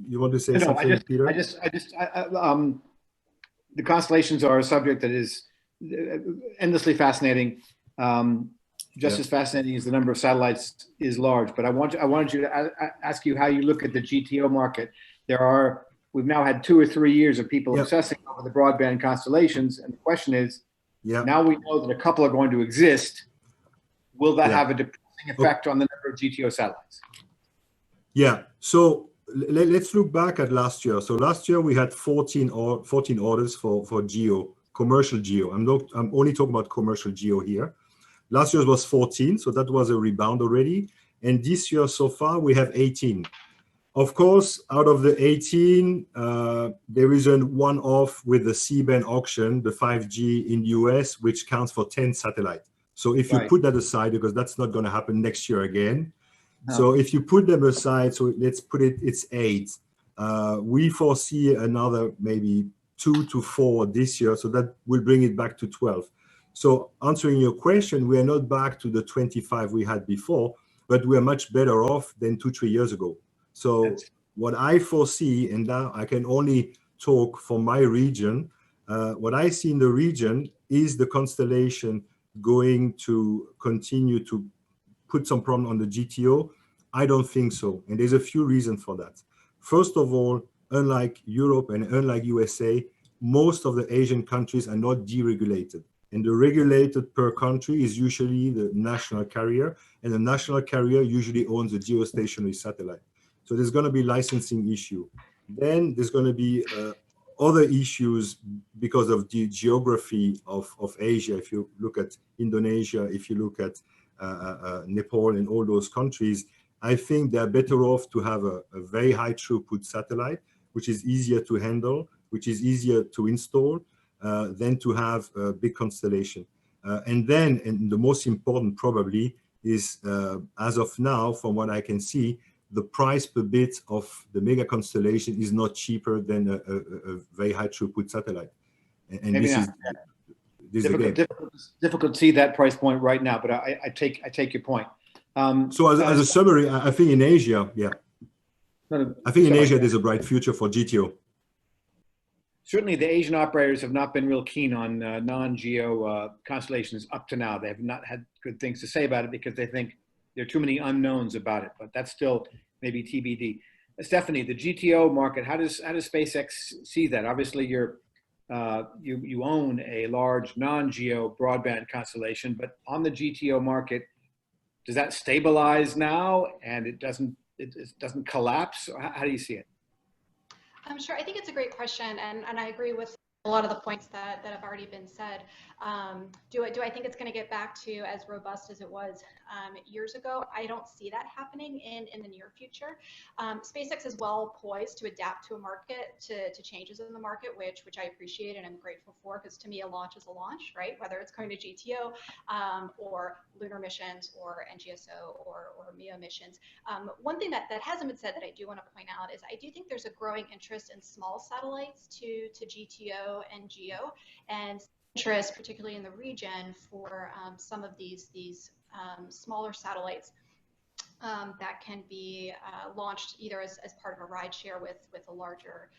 you want to say something, Peter? The constellations are a subject that is endlessly fascinating. Just as fascinating as the number of satellites is large. But I wanted you to ask you how you look at the GTO market. We've now had 2 or 3 years of people obsessing over the broadband constellations, and the question is, now we know that a couple are going to exist. Will that have a depressing effect on the number of GTO satellites? Yeah. So let's look back at last year. So last year we had 14 orders for geo, commercial geo. I'm only talking about commercial geo here. Last year was 14, so that was a rebound already. And this year so far we have 18. Of course, out of the 18, there is a one-off with the C-band auction, the 5G in US, which counts for 10 satellites. So if you put that aside, because that's not going to happen next year again. No. So if you put them aside, so let's put it's 8. We foresee another maybe 2 to 4 this year, so that will bring it back to 12. So answering your question, we are not back to the 25 we had before, but we are much better off than 2-3 years ago. So what I foresee, and now I can only talk for my region, what I see in the region is the constellation going to continue to put some problem on the GTO. I don't think so. And there's a few reasons for that. First of all, unlike Europe and unlike USA, most of the Asian countries are not deregulated. And the regulated per country is usually the national carrier, and the national carrier usually owns a geostationary satellite. So there's going to be licensing issue. Then there's going to be other issues because of the geography of Asia. If you look at Indonesia, if you look at Nepal and all those countries, I think they're better off to have a very high throughput satellite, which is easier to handle, which is easier to install, than to have a big constellation. And the most important probably is, as of now, from what I can see, the price per bit of the mega constellation is not cheaper than a very high throughput satellite. And Maybe this not. is the game. Difficult to see that price point right now, but I take your point. So as a summary, I think in Asia, yeah. I think in Asia there's a bright future for GTO. Certainly the Asian operators have not been real keen on non-geo constellations up to now. They have not had good things to say about it because they think there are too many unknowns about it, but that's still maybe TBD. Stephanie, the GTO market, how does SpaceX see that? Obviously you own a large non-geo broadband constellation, but on the GTO market, does that stabilize now and it doesn't collapse? How do you see it? I'm sure. I think it's a great question, and I agree with a lot of the points that have already been said. Do I think it's going to get back to as robust as it was years ago? I don't see that happening in the near future. SpaceX is well poised to adapt to a market, to changes in the market, which I appreciate and I'm grateful for, because to me a launch is a launch, right? Whether it's going to GTO or lunar missions or NGSO or MEO missions. One thing that hasn't been said that I do want to point out is I do think there's a growing interest in small satellites to GTO and GEO, and interest, particularly in the region, for some of these smaller satellites that can be launched either as part of a ride share with a larger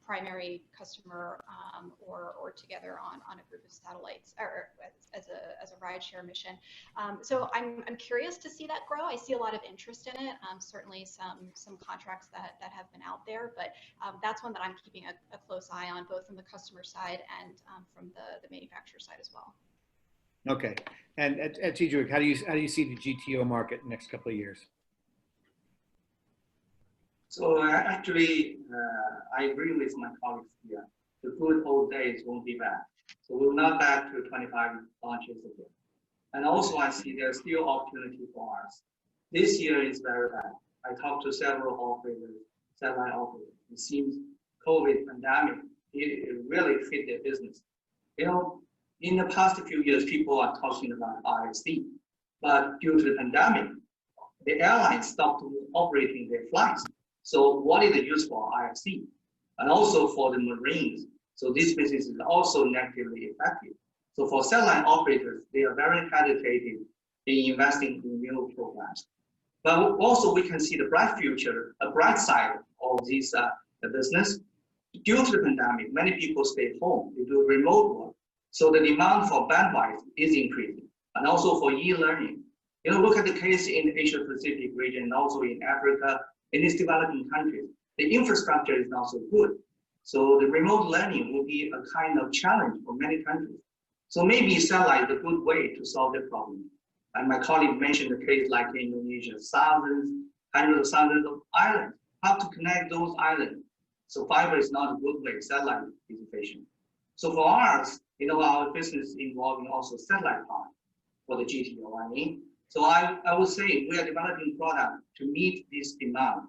primary customer or together on a group of satellites, or as a ride share mission. So I'm curious to see that grow. I see a lot of interest in it. Certainly some contracts that have been out there, but that's one that I'm keeping a close eye on, both from the customer side and from the manufacturer side as well. Okay, and at Tidjwik, how do you see the GTO market in the next couple of years? So actually, I agree with my colleagues here. The good old days won't be back. So we're not back to 25 launches again. And also I see there's still opportunity for us. This year is very bad. I talked to several operators, satellite operators. It seems COVID pandemic, it really fit their business. You know, in the past few years, people are talking about IFC, but due to the pandemic, the airlines stopped operating their flights. So what is the use for IFC? And also for the Marines. So this business is also negatively affected. So for satellite operators, they are very hesitating in investing in new programs. But also we can see the bright future, a bright side of this the business. Due to the pandemic, many people stay home, they do remote work. So the demand for bandwidth is increasing, and also for e-learning. You know, look at the case in the Asia Pacific region and also in Africa, in these developing countries. The infrastructure is not so good. So the remote learning will be a kind of challenge for many countries. So maybe satellite is a good way to solve the problem. And my colleague mentioned the case like in Indonesia, hundreds of thousands of islands. How to connect those islands? So fiber is not a good way, satellite is efficient. So for us, you know, our business involving also satellite part for the GTO, I mean. So I would say we are developing product to meet this demand.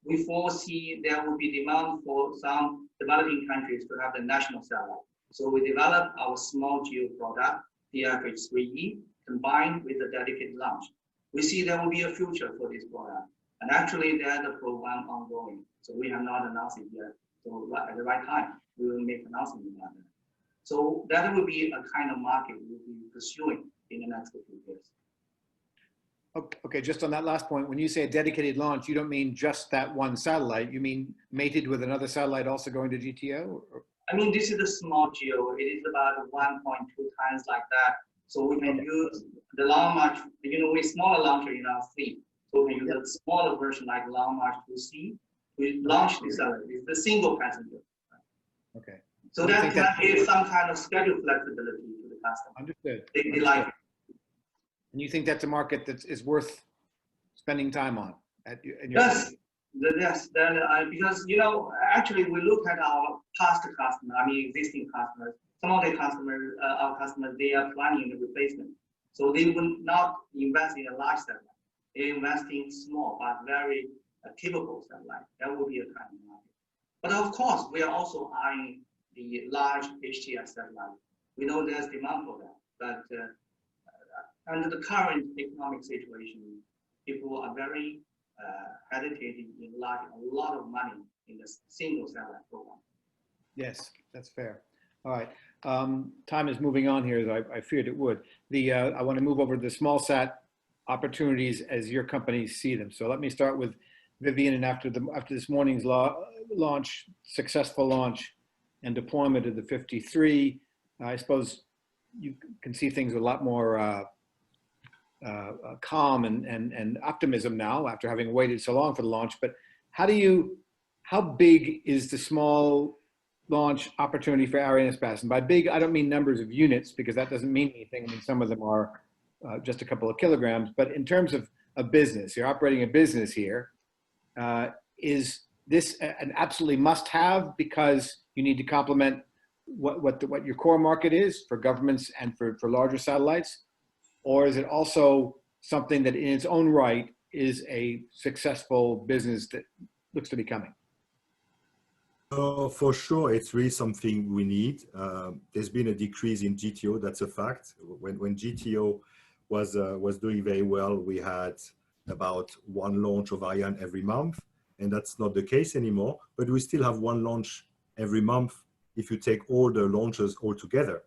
We foresee there will be demand for some developing countries to have the national satellite. So we develop our small GEO product, the FH3E, combined with the dedicated launch. We see there will be a future for this product. And actually there's a program ongoing. So we have not announced it yet. So at the right time, we will make announcement about that. So that will be a kind of market we'll be pursuing in the next few years. Okay, just on that last point, when you say a dedicated launch, you don't mean just that one satellite, you mean mated with another satellite also going to GTO? Or? I mean, this is a small GEO. It is about 1.2 times like that. So we can use the Long March, you know, with smaller launcher in our fleet. So we can use a smaller version like Long March 2C. We launch this satellite. It's a single passenger. Okay. So that can give some kind of schedule flexibility to the customer. Understood. They like it. And you think that's a market that is worth spending time on? Yes, because, you know, actually we look at our past customers, I mean existing customers. Some of the customers, our customers, they are planning the replacement. So they will not invest in a large satellite. investing small but very capable satellite. That will be a kind of market. But of course, we are also eyeing the large HTS satellite. We know there's demand for that, but under the current economic situation, people are very hesitating in a lot of money in the single satellite program. Yes, that's fair. All right. Time is moving on here, as I feared it would. I want to move over to the small sat opportunities as your companies see them. So let me start with Vivian, and after this morning's launch, successful launch and deployment of the 53, I suppose you can see things a lot more calm and optimism now after having waited so long for the launch. But how big is the small launch opportunity for Arianespace? And by big, I don't mean numbers of units, because that doesn't mean anything. I mean, some of them are just a couple of kilograms. But in terms of a business, you're operating a business here. Is this an absolutely must-have because you need to complement what your core market is for governments and for larger satellites? Or is it also something that in its own right is a successful business that looks to be coming? For sure, it's really something we need. There's been a decrease in GTO, that's a fact. When GTO was doing very well, we had about one launch of Ariane every month, and that's not the case anymore, but we still have one launch every month if you take all the launches all together.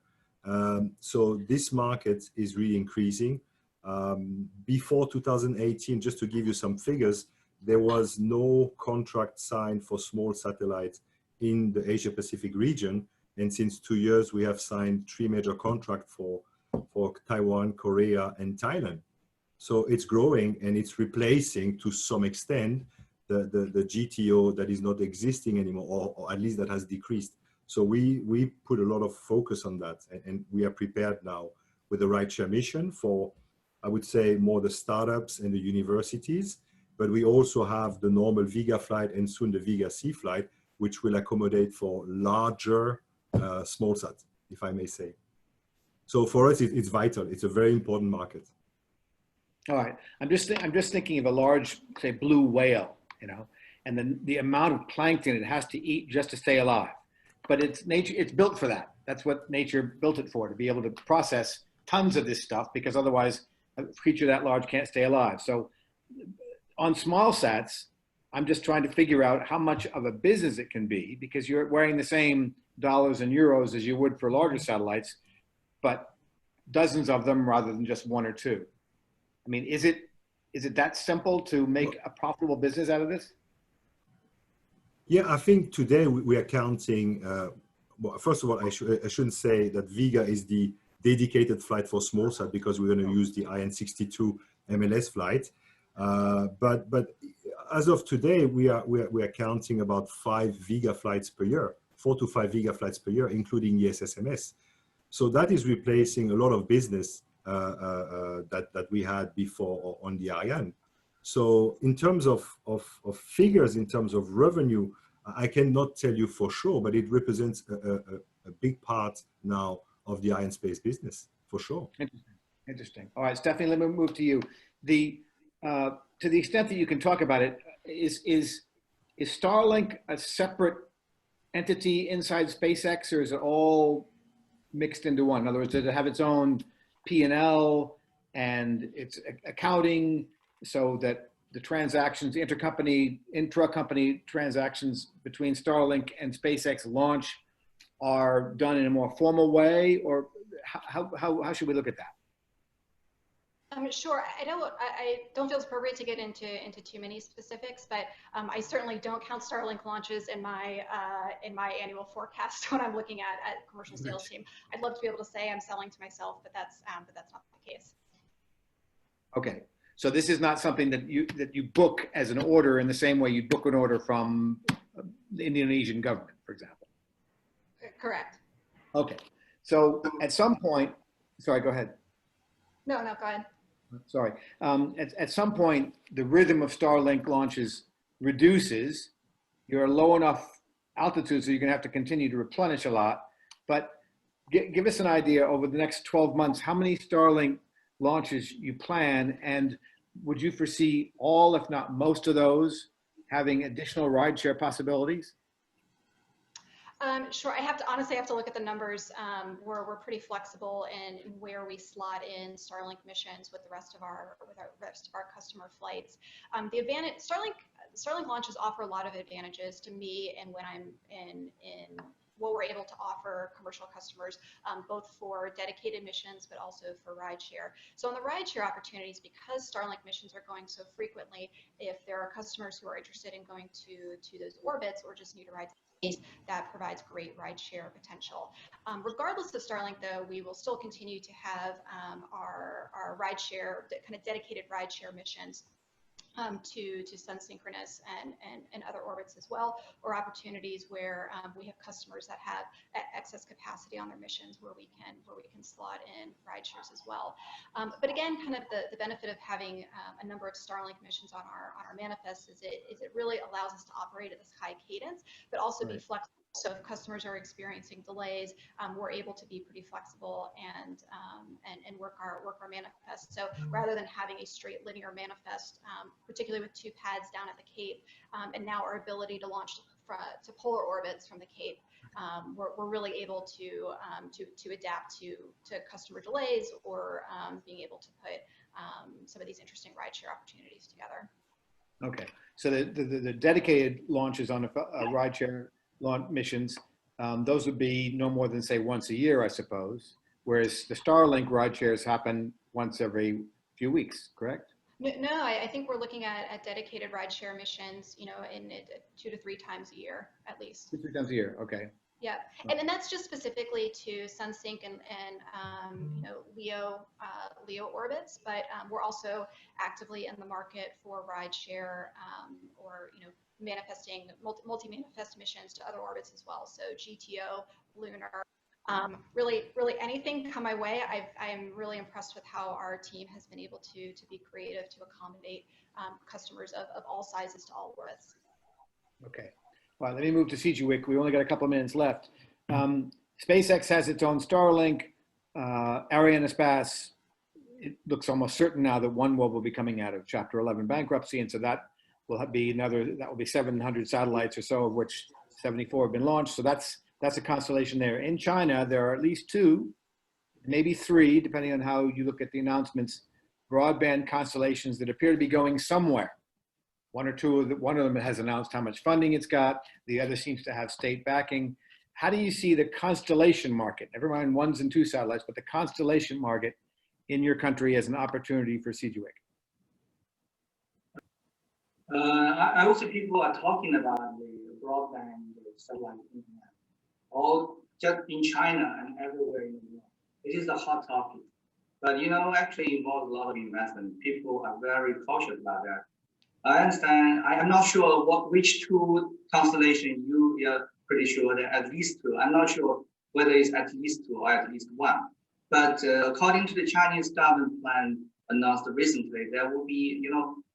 So this market is really increasing. Before 2018, just to give you some figures, there was no contract signed for small satellites in the Asia Pacific region. And since 2 years, we have signed 3 major contracts for Taiwan, Korea, and Thailand. So it's growing, and it's replacing to some extent the GTO that is not existing anymore, or at least that has decreased. So we put a lot of focus on that, and we are prepared now with the rideshare mission for, I would say, more the startups and the universities, but we also have the normal Vega flight and soon the Vega C flight, which will accommodate for larger small sat, if I may say. So for us, it's vital. It's a very important market. All right, I'm just thinking of a large, say, blue whale, and then the amount of plankton it has to eat just to stay alive. But it's built for that. That's what nature built it for, to be able to process tons of this stuff, because otherwise a creature that large can't stay alive. So on small sats, I'm just trying to figure out how much of a business it can be, because you're wearing the same dollars and euros as you would for larger satellites, but dozens of them rather than just one or two. I mean, is it that simple to make a profitable business out of this? Yeah, I think today we are counting, well, first of all, I shouldn't say that Vega is the dedicated flight for small sat, because we're going to use the IN62 MLS flight. But as of today, we are counting about 5 Vega flights per year, 4 to 5 Vega flights per year, including ESSMS. So that is replacing a lot of business that we had before on the Ariane. So in terms of figures, in terms of revenue, I cannot tell you for sure, but it represents a big part now of the Arianespace business, for sure. Interesting. All right, Stephanie, let me move to you. To the extent that you can talk about it, is Starlink a separate entity inside SpaceX, or is it all mixed into one? In other words, does it have its own P&L and its accounting, so that the transactions, the intra-company transactions between Starlink and SpaceX launch are done in a more formal way, or how should we look at that? Sure. I don't feel it's appropriate to get into too many specifics, but I certainly don't count Starlink launches in my annual forecast when I'm looking at commercial sales team. I'd love to be able to say I'm selling to myself, but that's not the case. Okay, so this is not something that you book as an order in the same way you'd book an order from the Indonesian government, for example. Correct. Okay, so at some point, sorry, go ahead. No, go ahead. Sorry. At some point, the rhythm of Starlink launches reduces. You're low enough altitude, so you're going to have to continue to replenish a lot. But give us an idea over the next 12 months, how many Starlink launches you plan, and would you foresee all, if not most of those, having additional rideshare possibilities? Sure. Honestly, I have to look at the numbers. We're pretty flexible in where we slot in Starlink missions with the rest of our customer flights. The advantage Starlink launches offer a lot of advantages to me, and when I'm in what we're able to offer commercial customers, both for dedicated missions, but also for rideshare. So on the rideshare opportunities, because Starlink missions are going so frequently, if there are customers who are interested in going to those orbits or just need a ride, that provides great rideshare potential. Regardless of Starlink, though, we will still continue to have our rideshare, kind of dedicated rideshare missions to sun synchronous and other orbits as well, or opportunities where we have customers that have excess capacity on their missions where we can slot in rideshares as well. But again, kind of the benefit of having a number of Starlink missions on our manifest is it really allows us to operate at this high cadence, but also be flexible. So if customers are experiencing delays, we're able to be pretty flexible and work our manifest. So rather than having a straight linear manifest, particularly with 2 pads down at the Cape, and now our ability to launch to polar orbits from the Cape, we're really able to adapt to customer delays or being able to put some of these interesting rideshare opportunities together. Okay, so the dedicated launches on the rideshare launch missions, those would be no more than, say, once a year, I suppose, whereas the Starlink rideshares happen once every few weeks, correct? No, I think we're looking at dedicated rideshare missions, in 2 to 3 times a year, at least. 2 to 3 times a year, okay. Yeah, and then that's just specifically to SunSync and LEO orbits, but we're also actively in the market for rideshare or manifesting multi-manifest missions to other orbits as well. So GTO, lunar, really anything come my way. I'm really impressed with how our team has been able to be creative to accommodate customers of all sizes to all orbits. Okay. Well, let me move to CGWIC. We only got a couple of minutes left. SpaceX has its own Starlink. Arianespace, it looks almost certain now that OneWeb will be coming out of Chapter 11 bankruptcy, and so that will be 700 satellites or so, of which 74 have been launched. So that's a constellation there. In China, there are at least 2, maybe 3, depending on how you look at the announcements, broadband constellations that appear to be going somewhere. One of them has announced how much funding it's got. The other seems to have state backing. How do you see the constellation market? Never mind 1s and 2 satellites, but the constellation market in your country as an opportunity for CGWIC? I would say people are talking about the broadband satellite internet, all just in China and everywhere in the world. It is a hot topic, but actually involves a lot of investment. People are very cautious about that. I understand. I am not sure which 2 constellations you are pretty sure that at least 2. I'm not sure whether it's at least 2 or at least 1. But according to the Chinese government plan announced recently, there will be,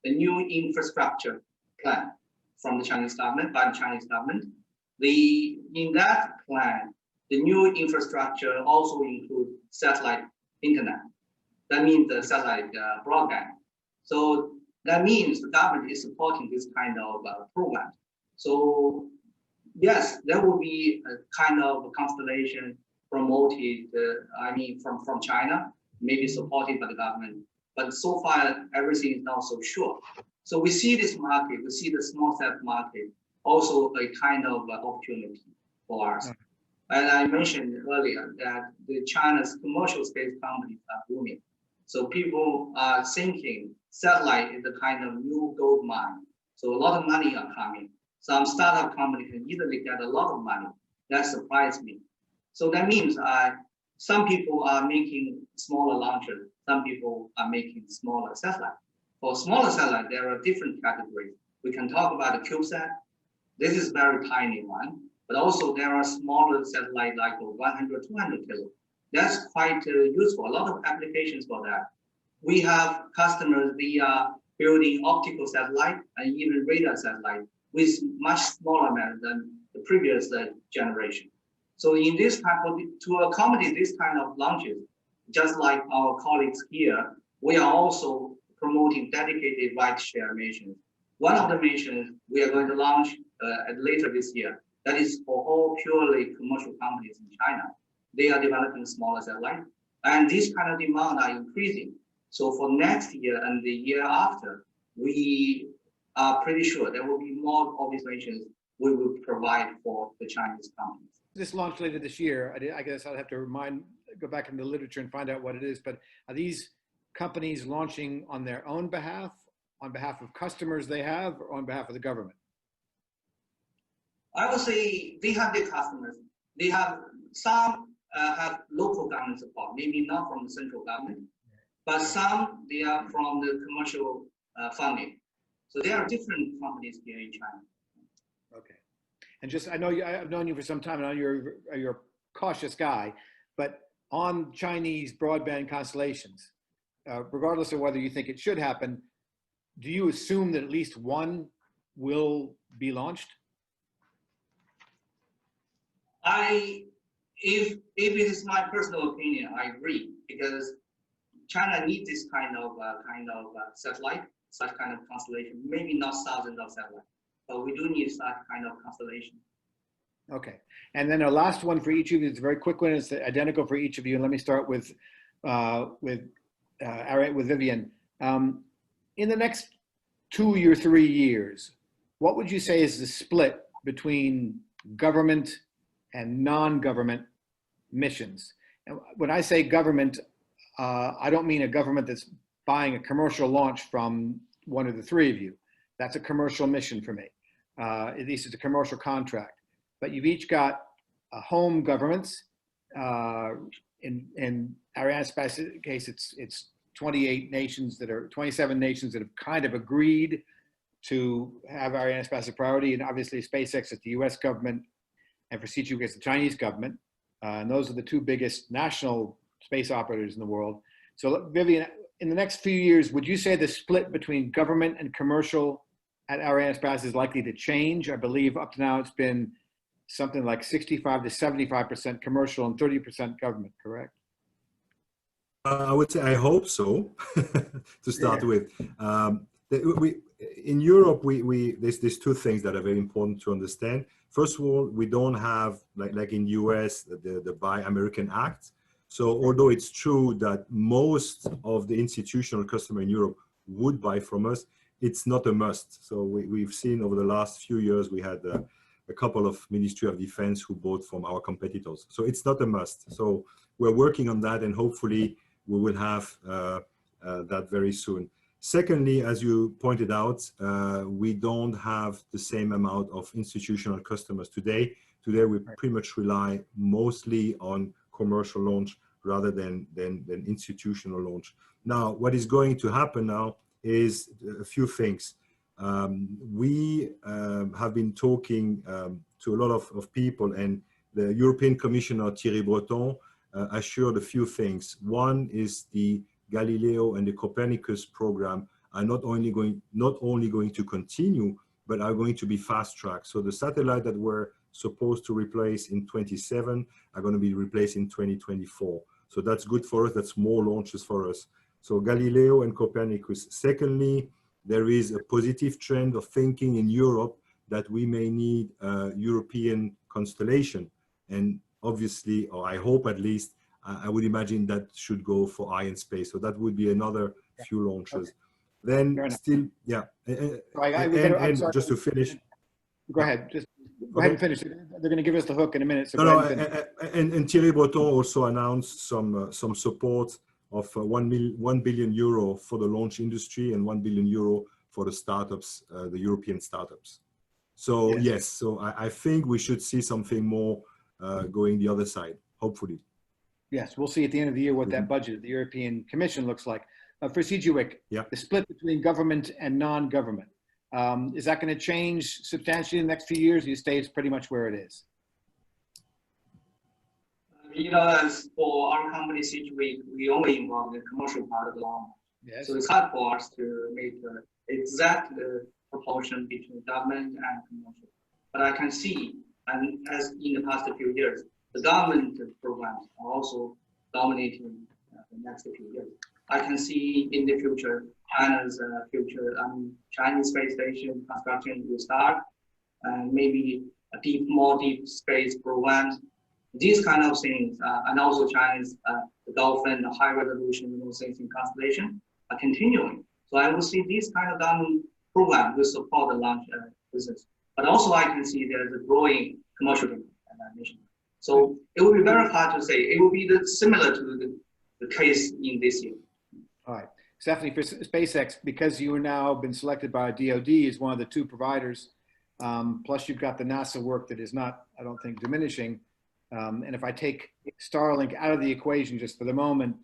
a new infrastructure plan from the Chinese government, by the Chinese government. In that plan, the new infrastructure also includes satellite internet. That means the satellite broadband. So that means the government is supporting this kind of program. So yes, there will be a kind of constellation promoted, from China, maybe supported by the government. But so far, everything is not so sure. So we see this market, we see the small sat market, also a kind of opportunity for us. And I mentioned earlier that the China's commercial space companies are booming. So people are thinking satellite is a kind of new gold mine. So a lot of money are coming. Some startup companies can easily get a lot of money. That surprised me. So that means some people are making smaller launchers. Some people are making smaller satellites. For smaller satellite, there are different categories. We can talk about the CubeSat. This is very tiny one, but also there are smaller satellites like 100, 200 kilo. That's quite useful. A lot of applications for that. We have customers, they are building optical satellite and even radar satellite with much smaller mass than the previous generation. So in this type of, to accommodate this kind of launches, just like our colleagues here, we are also promoting dedicated rideshare missions. One of the missions we are going to launch later this year, that is for all purely commercial companies in China. They are developing smaller satellites, and this kind of demand are increasing. So for next year and the year after, we are pretty sure there will be more of these missions we will provide for the Chinese companies. This launched later this year. I guess I'll have to go back into the literature and find out what it is, but are these companies launching on their own behalf, on behalf of customers they have, or on behalf of the government? I would say they have their customers. They have some have local government support, maybe not from the central government, but some they are from the commercial funding. So there are different companies here in China. Okay, and just I've known you for some time, and I know you're a cautious guy, but on Chinese broadband constellations, regardless of whether you think it should happen, do you assume that at least one will be launched? If it is my personal opinion, I agree, because China needs this kind of satellite, such kind of constellation. Maybe not thousands of satellites, but we do need such kind of constellation. Okay, and then a last one for each of you. It's a very quick one. It's identical for each of you. And let me start with Vivian. In the next 2 or 3 years, what would you say is the split between government and non-government missions? And when I say government, I don't mean a government that's buying a commercial launch from one of the three of you. That's a commercial mission for me. At least it's a commercial contract. But you've each got home governments. In Arianespace's case, it's 27 nations that have kind of agreed to have Arianespace a priority, and obviously SpaceX is the U.S. government, and for C2 it's the Chinese government, and those are the two biggest national space operators in the world. So Vivian, in the next few years, would you say the split between government and commercial at Arianespace is likely to change? I believe up to now it's been something like 65 to 75% commercial and 30% government, correct? I would say I hope so. To start with, in Europe, there's two things that are very important to understand. First of all, we don't have like in US the Buy American Act. So although it's true that most of the institutional customer in Europe would buy from us, it's not a must. So we've seen over the last few years we had a couple of Ministry of Defense who bought from our competitors. So it's not a must. So we're working on that, and hopefully we will have that very soon. Secondly, as you pointed out, we don't have the same amount of institutional customers today. Today, we pretty much rely mostly on commercial launch rather than institutional launch. Now, what is going to happen now is a few things. We have been talking to a lot of people, and the European Commissioner Thierry Breton assured a few things. One is the Galileo and the Copernicus program are not only going to continue, but are going to be fast-tracked. So the satellite that we're supposed to replace in 2027 are going to be replaced in 2024. So that's good for us. That's more launches for us. So Galileo and Copernicus. Secondly, there is a positive trend of thinking in Europe that we may need a European constellation. And obviously, or I hope at least, I would imagine that should go for Arianespace. So that would be another few launches. Okay. Then still, yeah. And just to finish. Go ahead. Just go ahead and finish. They're going to give us the hook in a minute. So and Thierry Breton also announced some support of 1 billion euro for the launch industry and 1 billion euro for the startups, the European startups. So yes, so I think we should see something more going the other side, hopefully. Yes, we'll see at the end of the year what that budget of the European Commission looks like. For CGWIC, the split between government and non-government, is that going to change substantially in the next few years? Or it stays pretty much where it is? You know, as for our company, CGWIC, we only involve the commercial part of the launch. Yes. So it's hard for us to make the exact proportion between government and commercial. But I can see, and as in the past few years, the government programs are also dominating the next few years. I can see in the future China's future. Chinese space station construction will start, and maybe more deep space programs. These kind of things, and also China's the Dolphin, the high resolution, those things in Constellation are continuing. So I will see these kind of government programs will support the launch business. But also I can see there's a growing commercial demand mission. So it will be very hard to say. It will be similar to the case in this year. All right. Stephanie, for SpaceX, because you are now been selected by DoD as one of the 2 providers, plus you've got the NASA work that is not, I don't think, diminishing. And if I take Starlink out of the equation just for the moment,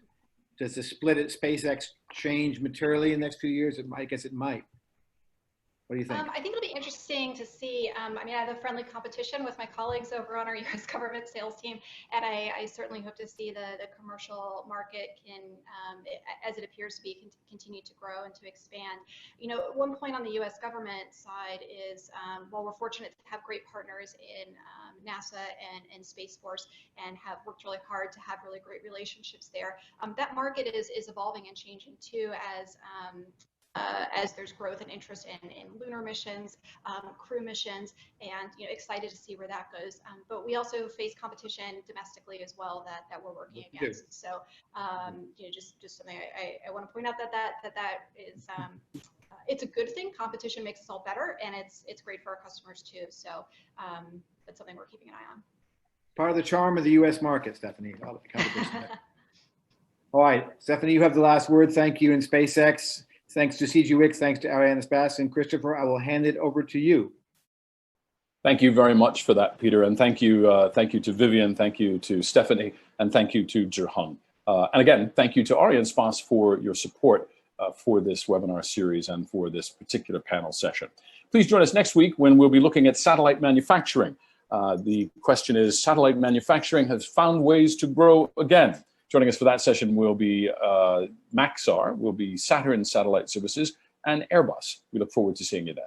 does the split at SpaceX change materially in the next few years? I guess it might. What do you think? I think it'll be interesting to see. I mean, I have a friendly competition with my colleagues over on our U.S. government sales team, and I certainly hope to see the commercial market can, as it appears to be, continue to grow and to expand. You know, one point on the U.S. government side is, while we're fortunate to have great partners in NASA and Space Force, and have worked really hard to have really great relationships there, that market is evolving and changing too, as there's growth and interest in lunar missions, crew missions, and excited to see where that goes. But we also face competition domestically as well that we're working against. So just something I want to point out that is it's a good thing. Competition makes us all better, and it's great for our customers too. So that's something we're keeping an eye on. Part of the charm of the U.S. market, Stephanie. All right, Stephanie, you have the last word. Thank you, in SpaceX. Thanks to CG Wicks, thanks to Ariane Spass, and Christopher, I will hand it over to you. Thank you very much for that, Peter, and thank you to Vivian, thank you to Stephanie, and thank you to Zhiheng. And again, thank you to Ariane Spass for your support for this webinar series and for this particular panel session. Please join us next week when we'll be looking at satellite manufacturing. The question is, satellite manufacturing has found ways to grow again. Joining us for that session will be Maxar, will be Saturn Satellite Services, and Airbus. We look forward to seeing you then.